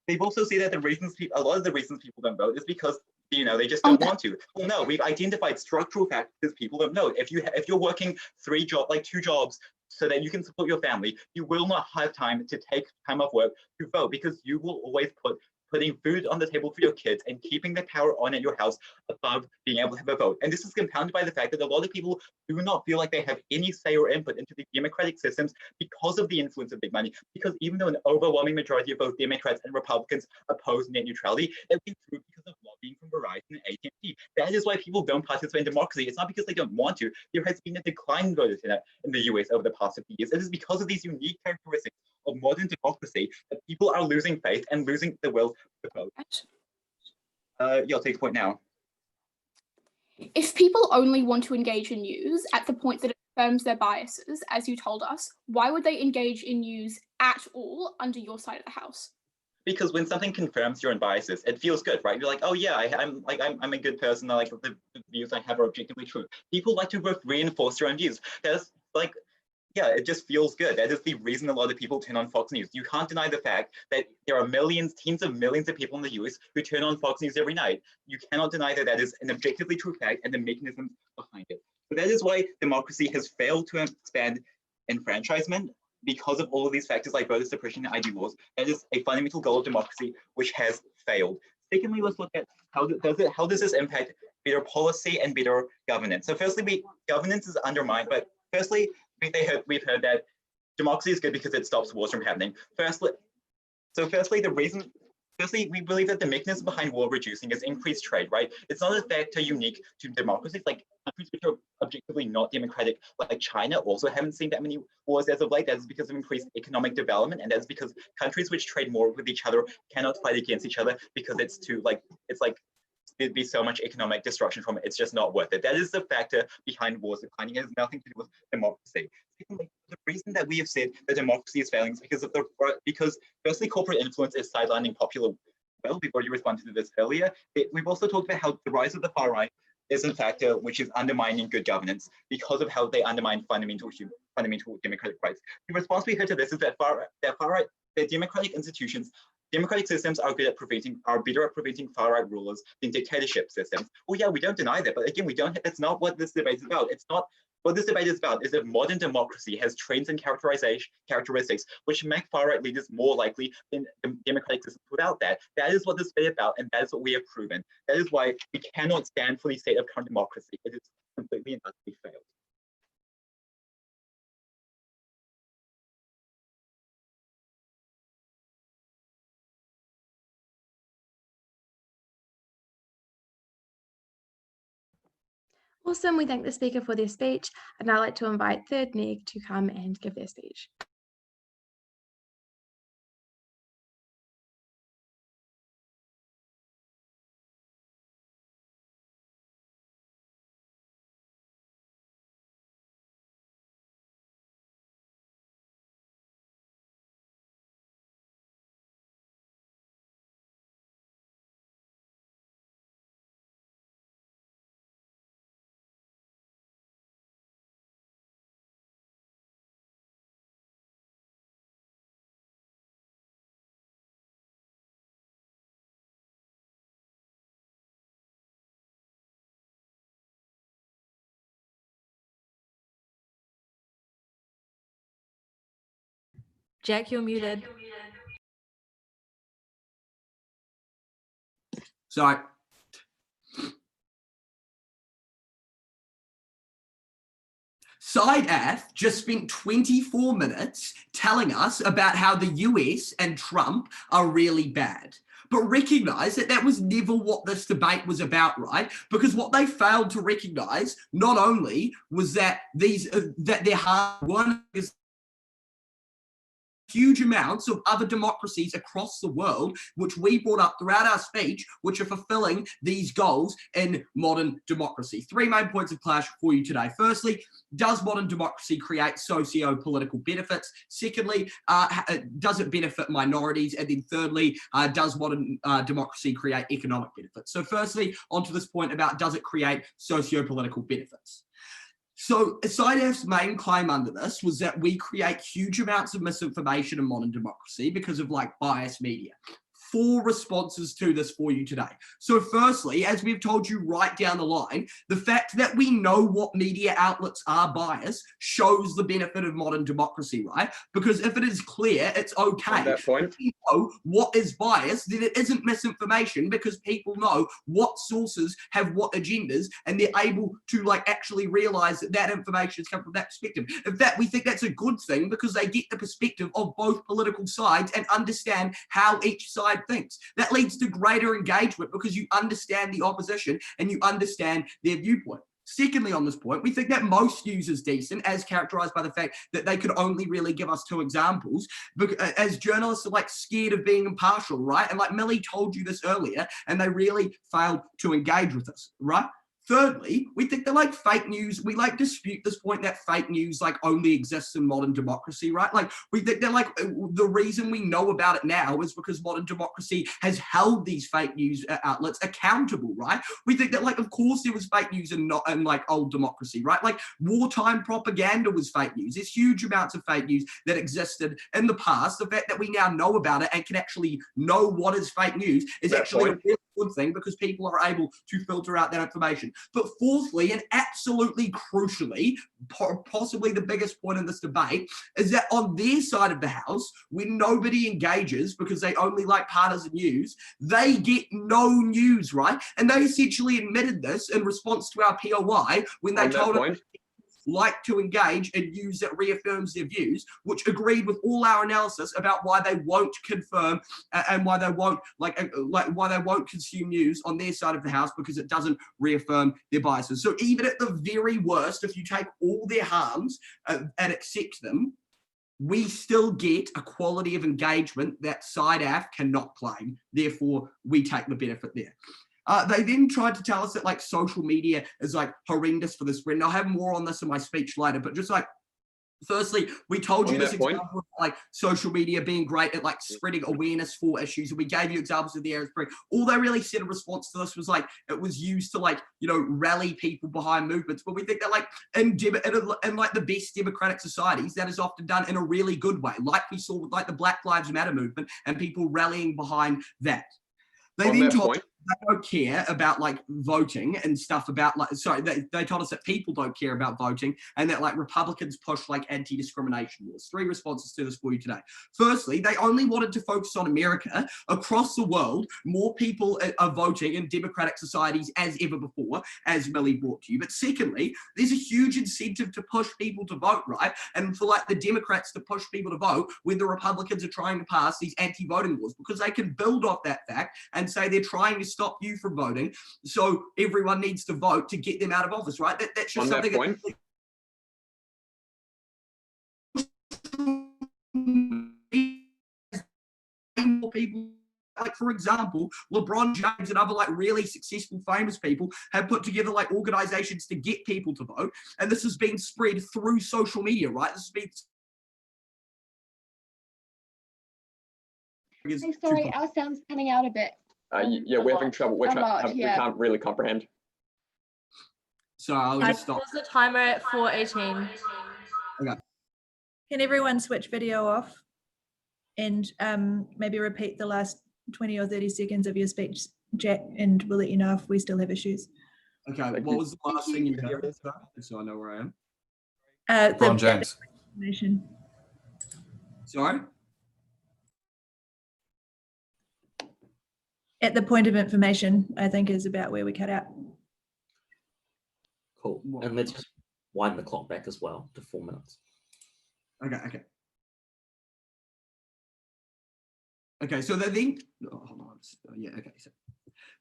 they've also said that a lot of the reasons people don't vote is because they just don't want to. Well, no, we've identified structural factors people don't know. If you're working two jobs so that you can support your family, you will not have time to take time off work to vote because you will always putting food on the table for your kids and keeping the power on at your house above being able to have a vote. And this is compounded by the fact that a lot of people do not feel like they have any say or input into the democratic systems because of the influence of big money. Because even though an overwhelming majority of both Democrats and Republicans oppose net neutrality, it came through because of lobbying from Verizon and AT&T. That is why people don't participate in democracy. It's not because they don't want to. There has been a decline in voter turnout in the US over the past 50 years. It is because of these unique characteristics of modern democracy that people are losing faith and losing the will to vote. I'll take a point now. If people only want to engage in news at the point that it affirms their biases, as you told us, why would they engage in news at all under your side of the house? Because when something confirms your own biases, it feels good, right? You're like, oh yeah, I'm a good person. I like the views I have are objectively true. People like to reinforce their own views. That's like, yeah, it just feels good. That is the reason a lot of people turn on Fox News. You can't deny the fact that there are tens of millions of people in the US who turn on Fox News every night. You cannot deny that that is an objectively true fact and the mechanisms behind it. So that is why democracy has failed to expand enfranchisement because of all of these factors like voter suppression and ID laws. That is a fundamental goal of democracy which has failed. Secondly, let's look at how does this impact better policy and better governance. So firstly, governance is undermined, but firstly, we've heard that democracy is good because it stops wars from happening. Firstly, we believe that the mechanism behind war reducing is increased trade, right? It's not a factor unique to democracies. Like countries which are objectively not democratic, like China, also haven't seen that many wars as of late. That is because of increased economic development, and that's because countries which trade more with each other cannot fight against each other because there'd be so much economic destruction from it. It's just not worth it. That is the factor behind wars declining. It has nothing to do with democracy. Secondly, the reason that we have said that democracy is failing is because firstly, corporate influence is sidelining popular will. We've already responded to this earlier. We've also talked about how the rise of the far right is a factor which is undermining good governance because of how they undermine fundamental democratic rights. The response we heard to this is that the democratic institutions, democratic systems are better at preventing far-right rulers than dictatorship systems. Well, yeah, we don't deny that, but again, that's not what this debate is about. It's not what this debate is about. Is that modern democracy has traits and characteristics which make far-right leaders more likely than democratic systems without that. That is what this debate is about, and that is what we have proven. That is why we cannot stand for the state of current democracy. It is completely and utterly failed. Awesome, we thank the speaker for their speech. I'd now like to invite third neg to come and give their speech. Jack, you're muted. So SideAF just spent 24 minutes telling us about how the US and Trump are really bad. But recognize that that was never what this debate was about, right? Because what they failed to recognize not only was that their hard one is huge amounts of other democracies across the world, which we brought up throughout our speech, which are fulfilling these goals in modern democracy. Three main points of clash for you today. Firstly, does modern democracy create socio-political benefits? Secondly, does it benefit minorities? And then thirdly, does modern democracy create economic benefits? So firstly, onto this point about does it create socio-political benefits? So SideAF's main claim under this was that we create huge amounts of misinformation in modern democracy because of biased media. 4 responses to this for you today. So firstly, as we've told you right down the line, the fact that we know what media outlets are biased shows the benefit of modern democracy, right? Because if it is clear, it's okay. On that point. If we know what is biased, then it isn't misinformation because people know what sources have what agendas and they're able to like actually realize that that information has come from that perspective. In fact, we think that's a good thing because they get the perspective of both political sides and understand how each side thinks. That leads to greater engagement because you understand the opposition and you understand their viewpoint. Secondly, on this point, we think that most news is decent, as characterized by the fact that they could only really give us 2 examples, as journalists are like scared of being impartial, right? And like Millie told you this earlier, and they really failed to engage with us, right? Thirdly, we think they're like fake news. We like dispute this point that fake news like only exists in modern democracy, right? Like we think they're like the reason we know about it now is because modern democracy has held these fake news outlets accountable, right? We think that like of course there was fake news in like old democracy, right? Like wartime propaganda was fake news. There's huge amounts of fake news that existed in the past. The fact that we now know about it and can actually know what is fake news is actually a really good thing because people are able to filter out that information. But fourthly, and absolutely crucially, possibly the biggest point in this debate, is that on their side of the house, when nobody engages because they only like partisan news, they get no news, right? And they essentially admitted this in response to our POI when they told us like to engage in news that reaffirms their views, which agreed with all our analysis about why they won't confirm and why they won't why they won't consume news on their side of the house because it doesn't reaffirm their biases. So even at the very worst, if you take all their harms and accept them, we still get a quality of engagement that side AF cannot claim. Therefore, we take the benefit there. They then tried to tell us that like social media is like horrendous for the spread. And I'll have more on this in my speech later, but just like, firstly, we told you this example of like social media being great at like spreading awareness for issues. And we gave you examples of the Arab Spring. All they really said in response to this was like, it was used to like, you know, rally people behind movements. But we think that like in like the best democratic societies, that is often done in a really good way. Like we saw with like the Black Lives Matter movement and people rallying behind that. They then told us they don't care about like voting and stuff about like, sorry, they told us that people don't care about voting and that like Republicans push like anti-discrimination laws. 3 responses to this for you today. Firstly, they only wanted to focus on America. Across the world, more people are voting in democratic societies as ever before, as Millie brought to you. But secondly, there's a huge incentive to push people to vote, right? And for like the Democrats to push people to vote when the Republicans are trying to pass these anti-voting laws, because they can build off that fact and say they're trying to stop you from voting, so everyone needs to vote to get them out of office, right? That's just something that more people, like for example, LeBron James and other like really successful famous people have put together like organizations to get people to vote, and this has been spread through social media, right? This has been Hey, sorry, our sound's cutting out a bit. Yeah, we're having trouble. We can't really comprehend. So I'll just stop. Pause the timer at 4:18. Okay. Can everyone switch video off and maybe repeat the last 20 or 30 seconds of your speech, Jack, and we'll let you know if we still have issues. Okay, what was the last thing you heard? So I know where I am. LeBron James. Sorry? At the point of information, I think is about where we cut out. Cool. And let's just wind the clock back as well to 4 minutes. Okay. Okay, so they then, hold on, yeah, okay. So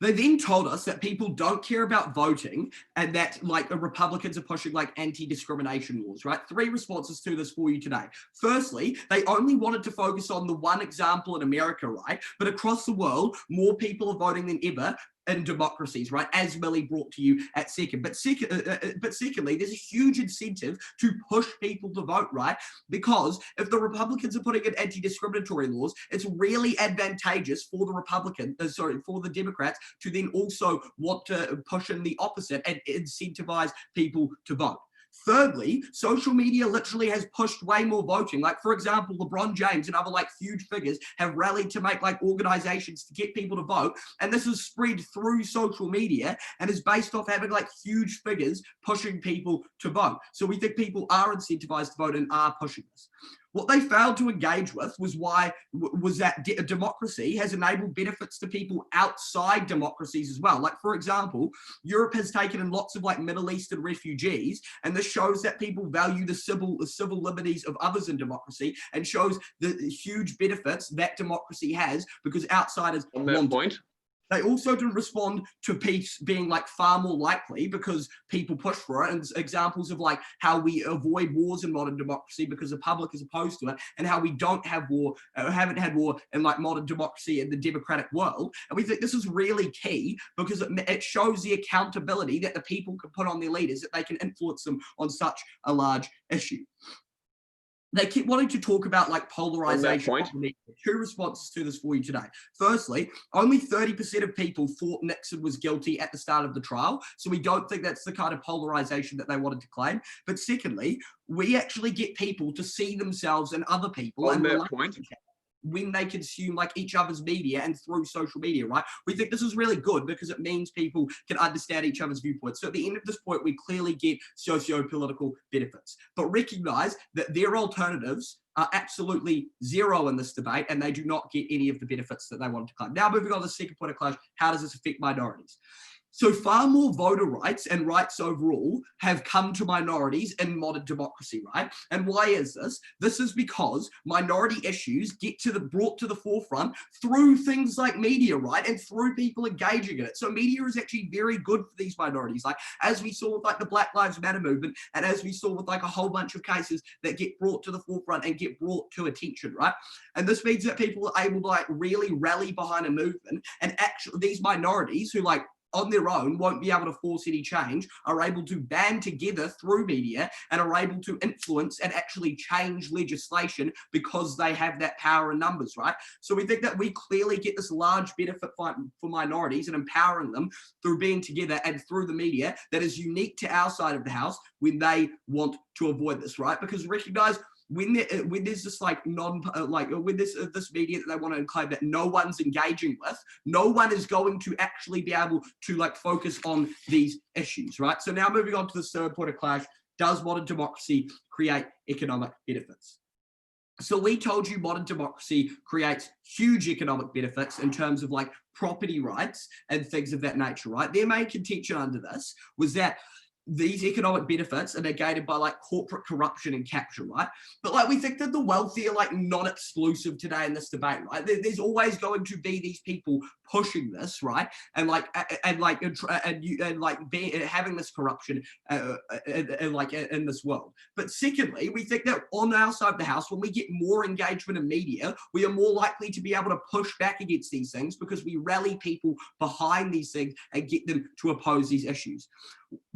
they then told us that people don't care about voting and that like the Republicans are pushing like anti-discrimination laws, right? 3 responses to this for you today. Firstly, they only wanted to focus on the one example in America, right? But across the world, more people are voting than ever in democracies, right? As Millie brought to you at second. But secondly, there's a huge incentive to push people to vote, right? Because if the Republicans are putting in anti-discriminatory laws, it's really advantageous for the for the Democrats to then also want to push in the opposite and incentivize people to vote. Thirdly, social media literally has pushed way more voting. Like, for example, LeBron James and other like huge figures have rallied to make like organizations to get people to vote. And this is spread through social media and is based off having like huge figures pushing people to vote. So we think people are incentivized to vote and are pushing this. What they failed to engage with was that democracy has enabled benefits to people outside democracies as well. Like, for example, Europe has taken in lots of like Middle Eastern refugees, and this shows that people value the civil liberties of others in democracy, and shows the huge benefits that democracy has because outsiders on that point. They also didn't respond to peace being like far more likely because people push for it, and examples of like how we avoid wars in modern democracy because the public is opposed to it, and how we don't have war, haven't had war in like modern democracy in the democratic world. And we think this is really key because it shows the accountability that the people can put on their leaders, that they can influence them on such a large issue. They keep wanting to talk about like polarization. Two responses to this for you today. Firstly, only 30% of people thought Nixon was guilty at the start of the trial. So we don't think that's the kind of polarization that they wanted to claim. But secondly, we actually get people to see themselves and other people on that point when they consume like each other's media and through social media, right? We think this is really good because it means people can understand each other's viewpoints. So at the end of this point, we clearly get socio-political benefits, but recognize that their alternatives are absolutely zero in this debate, and they do not get any of the benefits that they wanted to claim. Now, moving on to the second point of clash, how does this affect minorities? So far more voter rights and rights overall have come to minorities in modern democracy, right? And why is this? This is because minority issues get brought to the forefront through things like media, right? And through people engaging in it. So media is actually very good for these minorities. Like, as we saw with like the Black Lives Matter movement, and as we saw with like a whole bunch of cases that get brought to the forefront and get brought to attention, right? And this means that people are able to like really rally behind a movement, and actually these minorities who like on their own won't be able to force any change, are able to band together through media and are able to influence and actually change legislation because they have that power in numbers, right? So we think that we clearly get this large benefit for minorities and empowering them through being together and through the media that is unique to our side of the house when they want to avoid this, right? Because recognize when there's this like with this media that they want to claim that no one's engaging with, no one is going to actually be able to like focus on these issues, right? So now moving on to the third point of clash, does modern democracy create economic benefits? So we told you modern democracy creates huge economic benefits in terms of like property rights and things of that nature, right? Their main contention under this was that these economic benefits are negated by like corporate corruption and capture, right? But like we think that the wealthy are like not exclusive today in this debate, right? There's always going to be these people pushing this, right? And having this corruption in this world. But secondly, we think that on our side of the house, when we get more engagement in media, we are more likely to be able to push back against these things because we rally people behind these things and get them to oppose these issues.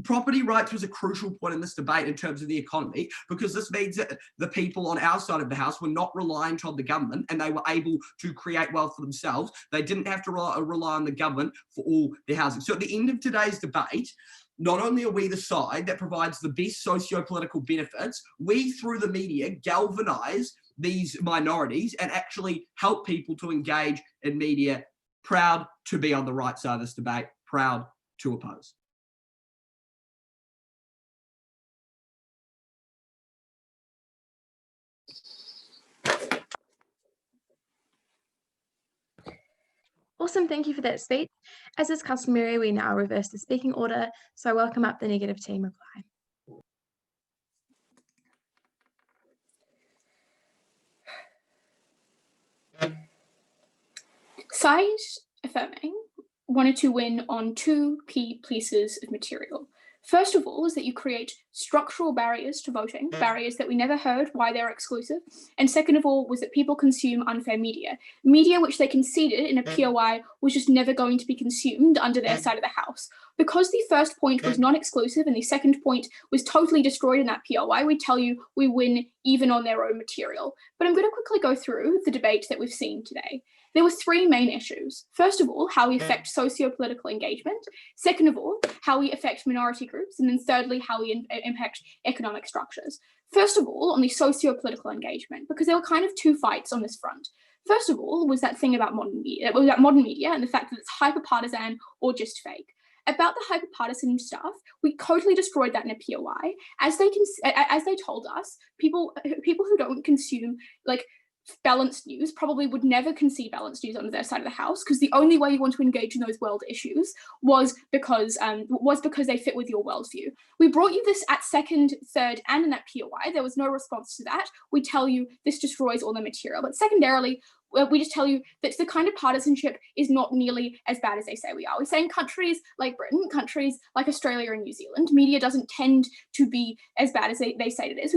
Property rights was a crucial point in this debate in terms of the economy, because this means that the people on our side of the house were not reliant on the government and they were able to create wealth for themselves. They didn't have to rely on the government for all their housing. So at the end of today's debate, not only are we the side that provides the best socio-political benefits, we through the media galvanize these minorities and actually help people to engage in media. Proud to be on the right side of this debate, proud to oppose. Awesome, thank you for that speech. As is customary, we now reverse the speaking order, so I welcome up the negative team reply. Side affirming wanted to win on two key pieces of material. First of all is that you create structural barriers to voting, barriers that we never heard why they're exclusive. And second of all was that people consume unfair media, media which they conceded in a POI was just never going to be consumed under their side of the house. Because the first point was non-exclusive and the second point was totally destroyed in that POI, we tell you we win even on their own material. But I'm going to quickly go through the debate that we've seen today. there were three main issues. First of all, how we affect socio-political engagement. Second of all, how we affect minority groups. And then thirdly, how we impact economic structures. First of all, on the socio-political engagement, because there were kind of two fights on this front. First of all, was that thing about modern media, and the fact that it's hyper-partisan or just fake. About the hyper-partisan stuff, we totally destroyed that in a POI. As they told us, people who don't consume like balanced news probably would never concede balanced news on their side of the house, because the only way you want to engage in those world issues was because they fit with your worldview. We brought you this at second, third, and in that POI. There was no response to that. We tell you this destroys all the material. But secondarily, we just tell you that the kind of partisanship is not nearly as bad as they say we are. We're saying countries like Britain, countries like Australia and New Zealand, media doesn't tend to be as bad as they say it is.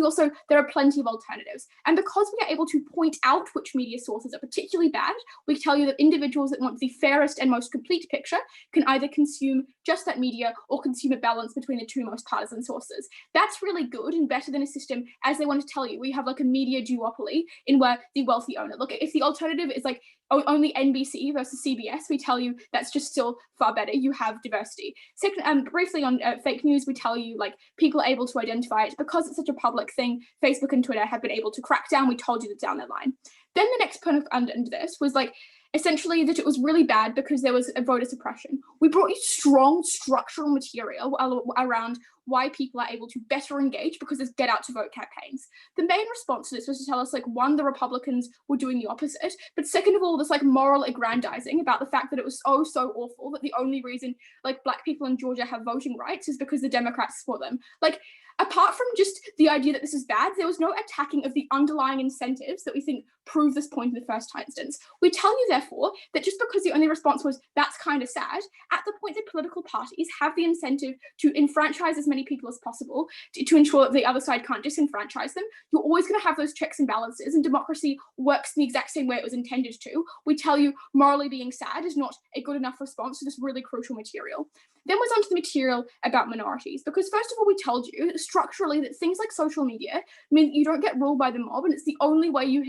There are plenty of alternatives. And because we are able to point out which media sources are particularly bad, we tell you that individuals that want the fairest and most complete picture can either consume just that media or consume a balance between the two most partisan sources. That's really good and better than a system, as they want to tell you, we have like a media duopoly in where the wealthy own it. Look, if the alternative is like only NBC versus CBS, we tell you that's just still far better. You have diversity. Second, briefly on fake news, we tell you like people are able to identify it because it's such a public thing. Facebook and Twitter have been able to crack down. We told you that down the line. Then the next point under this was like essentially that it was really bad because there was a voter suppression. We brought you strong structural material around why people are able to better engage because there's get out to vote campaigns. The main response to this was to tell us like, one, the Republicans were doing the opposite, but second of all, this like moral aggrandizing about the fact that it was so awful that the only reason like Black people in Georgia have voting rights is because the Democrats support them. Like, apart from just the idea that this is bad, there was no attacking of the underlying incentives that we think prove this point in the first instance. We tell you, therefore, that just because the only response was, that's kind of sad, at the point that political parties have the incentive to enfranchise as many people as possible to ensure that the other side can't disenfranchise them, you're always going to have those checks and balances, and democracy works in the exact same way it was intended to. We tell you morally being sad is not a good enough response to this really crucial material. Then was onto the material about minorities, because first of all, we told you structurally that things like social media mean you don't get ruled by the mob, and it's the only way you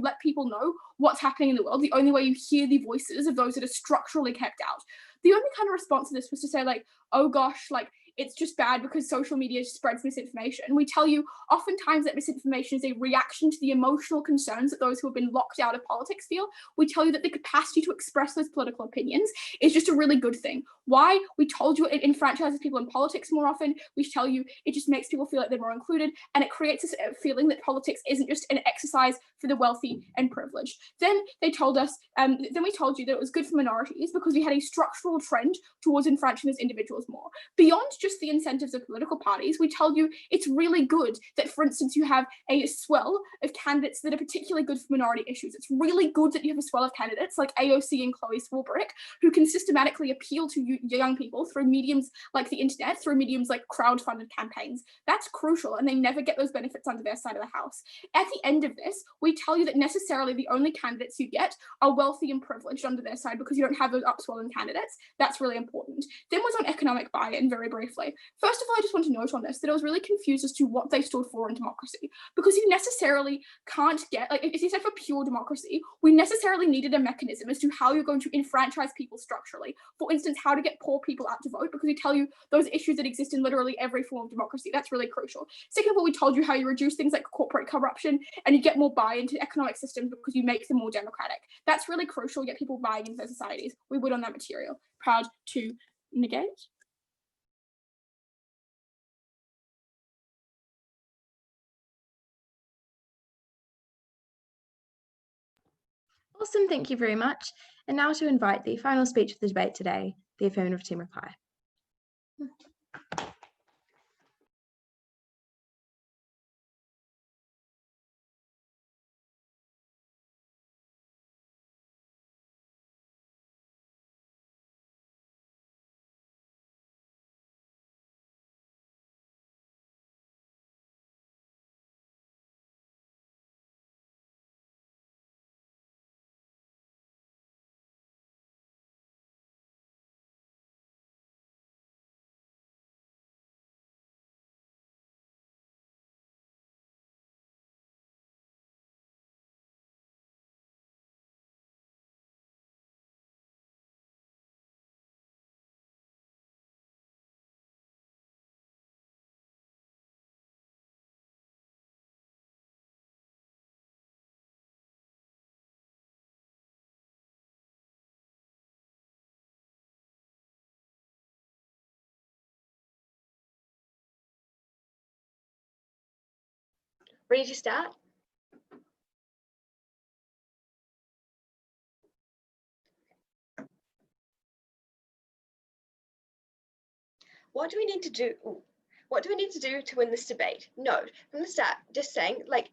let people know what's happening in the world, the only way you hear the voices of those that are structurally kept out. The only kind of response to this was to say like, oh gosh, like it's just bad because social media spreads misinformation. And we tell you oftentimes that misinformation is a reaction to the emotional concerns that those who have been locked out of politics feel. We tell you that the capacity to express those political opinions is just a really good thing. Why? We told you it enfranchises people in politics more often. We tell you it just makes people feel like they're more included, and it creates this feeling that politics isn't just an exercise for the wealthy and privileged. Then they told us, then we told you that it was good for minorities because we had a structural trend towards enfranchising those individuals more. Beyond just the incentives of political parties, we told you it's really good that, for instance, you have a swell of candidates that are particularly good for minority issues. It's really good that you have a swell of candidates like AOC and Chloe Swarbrick who can systematically appeal to young people through mediums like the internet, through mediums like crowd-funded campaigns. That's crucial, and they never get those benefits under their side of the house. At the end of this, we tell you that necessarily the only candidates you get are wealthy and privileged under their side because you don't have those upswelling candidates. That's really important. Then was on economic buy-in, very briefly. First of all, I just want to note on this that I was really confused as to what they stood for in democracy, because you necessarily can't get, like, if you said for pure democracy, we necessarily needed a mechanism as to how you're going to enfranchise people structurally. For instance, how to get poor people out to vote, because we tell you those issues that exist in literally every form of democracy. That's really crucial. Second of all, we told you how you reduce things like corporate corruption and you get more buy-in to economic systems because you make them more democratic. That's really crucial, get people buying into their societies. We would on that material. Proud to negate. Awesome, thank you very much. And now to invite the final speech of the debate today, the affirmative team reply. Ready to start? What do we need to do? What do we need to do to win this debate? No, from the start, just saying, like,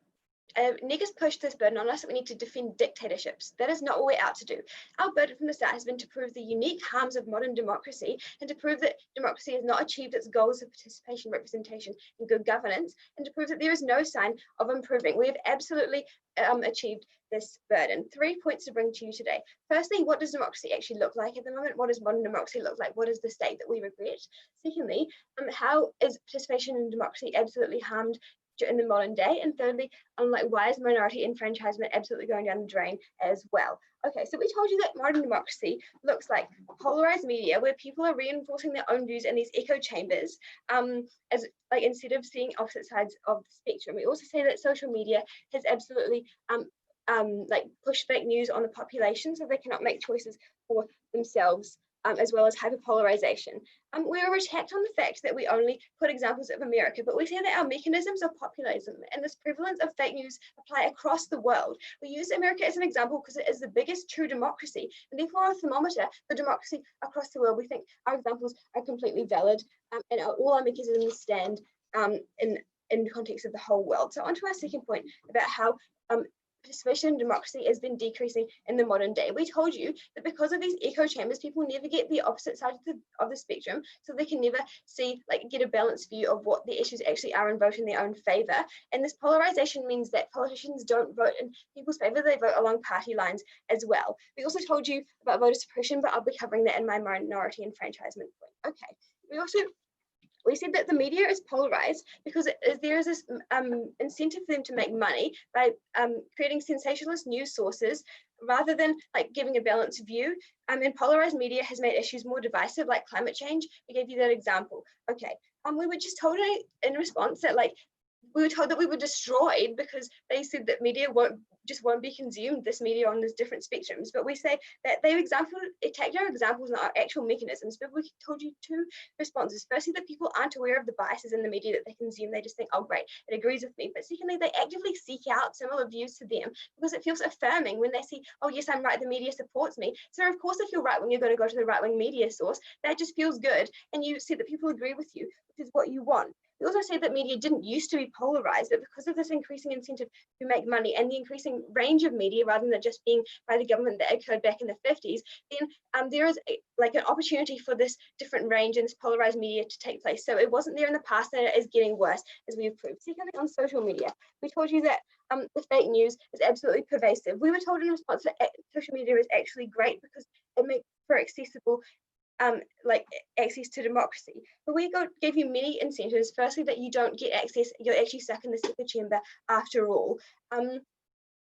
Nick has pushed this burden on us that we need to defend dictatorships. That is not what we're out to do. Our burden from the start has been to prove the unique harms of modern democracy and to prove that democracy has not achieved its goals of participation, representation, and good governance, and to prove that there is no sign of improving. We have absolutely achieved this burden. 3 points to bring to you today. Firstly, what does democracy actually look like at the moment? What does modern democracy look like? What is the state that we regret? Secondly, how is participation in democracy absolutely harmed in the modern day? And thirdly, why is minority enfranchisement absolutely going down the drain as well? Okay, so we told you that modern democracy looks like polarized media where people are reinforcing their own views in these echo chambers, instead of seeing opposite sides of the spectrum. We also say that social media has absolutely pushed fake news on the population so they cannot make choices for themselves, as well as hyperpolarization. We were attacked on the fact that we only put examples of America, but we say that our mechanisms of populism and this prevalence of fake news apply across the world. We use America as an example because it is the biggest true democracy, and therefore a thermometer for democracy across the world. We think our examples are completely valid, and all our mechanisms stand in the context of the whole world. So on to our second point about how participation in democracy has been decreasing in the modern day. We told you that because of these echo chambers, people never get the opposite side of the spectrum, so they can never get a balanced view of what the issues actually are and vote in their own favour. And this polarization means that politicians don't vote in people's favour, they vote along party lines as well. We also told you about voter suppression, but I'll be covering that in my minority enfranchisement point. Okay, we said that the media is polarized because there is this incentive for them to make money by creating sensationalist news sources rather than giving a balanced view. And polarized media has made issues more divisive, like climate change. We gave you that example. Okay, we were just told in response that we were told that we were destroyed because they said that media won't be consumed, this media on these different spectrums. But we say that they've attacked our examples and our actual mechanisms. But we told you two responses. Firstly, that people aren't aware of the biases in the media that they consume. They just think, oh great, it agrees with me. But secondly, they actively seek out similar views to them because it feels affirming when they see, oh yes, I'm right, the media supports me. So of course, if you're right when you're going to go to the right-wing media source, that just feels good. And you see that people agree with you, which is what you want. We also say that media didn't used to be polarized, but because of this increasing incentive to make money and the increasing range of media rather than just being by the government that occurred back in the 50s, then there is an opportunity for this different range and this polarized media to take place. So it wasn't there in the past and it is getting worse, as we've proved. Secondly, on social media, we told you that the fake news is absolutely pervasive. We were told in response that social media is actually great because it makes for accessible access to democracy. But we gave you many incentives. Firstly, that you don't get access, you're actually stuck in this echo chamber after all.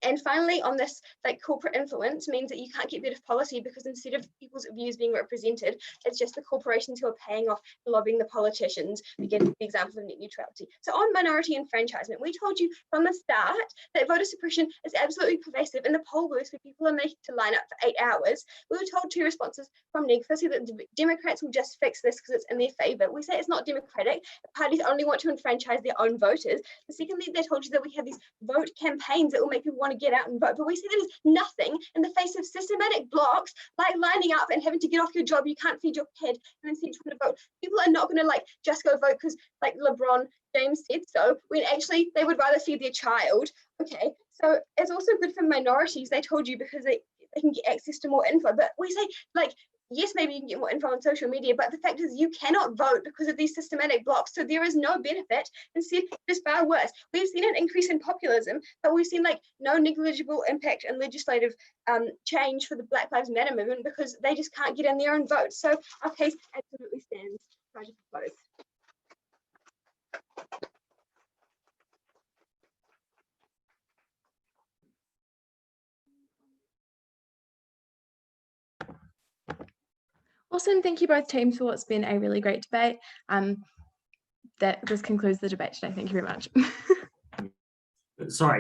And finally, on this, corporate influence means that you can't get better policy because instead of people's views being represented, it's just the corporations who are paying off lobbying the politicians. We give the example of net neutrality. So on minority enfranchisement, we told you from the start that voter suppression is absolutely pervasive in the poll booths where people are making to line up for 8 hours. We were told two responses from Nick. Firstly, that the Democrats will just fix this because it's in their favour. We say it's not democratic. The parties only want to enfranchise their own voters. But secondly, they told you that we have these vote campaigns that will make people want to get out and vote, but we see that there's nothing in the face of systematic blocks like lining up and having to get off your job, you can't feed your kid, and then send you to vote. People are not going to just go vote because LeBron James said so, when actually they would rather feed their child. Okay, so it's also good for minorities, they told you, because they can get access to more info. But we say yes, maybe you can get more info on social media, but the fact is you cannot vote because of these systematic blocks. So there is no benefit. Instead, it's far worse. We've seen an increase in populism, but we've seen no negligible impact in legislative change for the Black Lives Matter movement because they just can't get in there and vote. So our case absolutely stands. Try to propose. Awesome. Thank you both teams for what's been a really great debate. This concludes the debate today. Thank you very much. Sorry.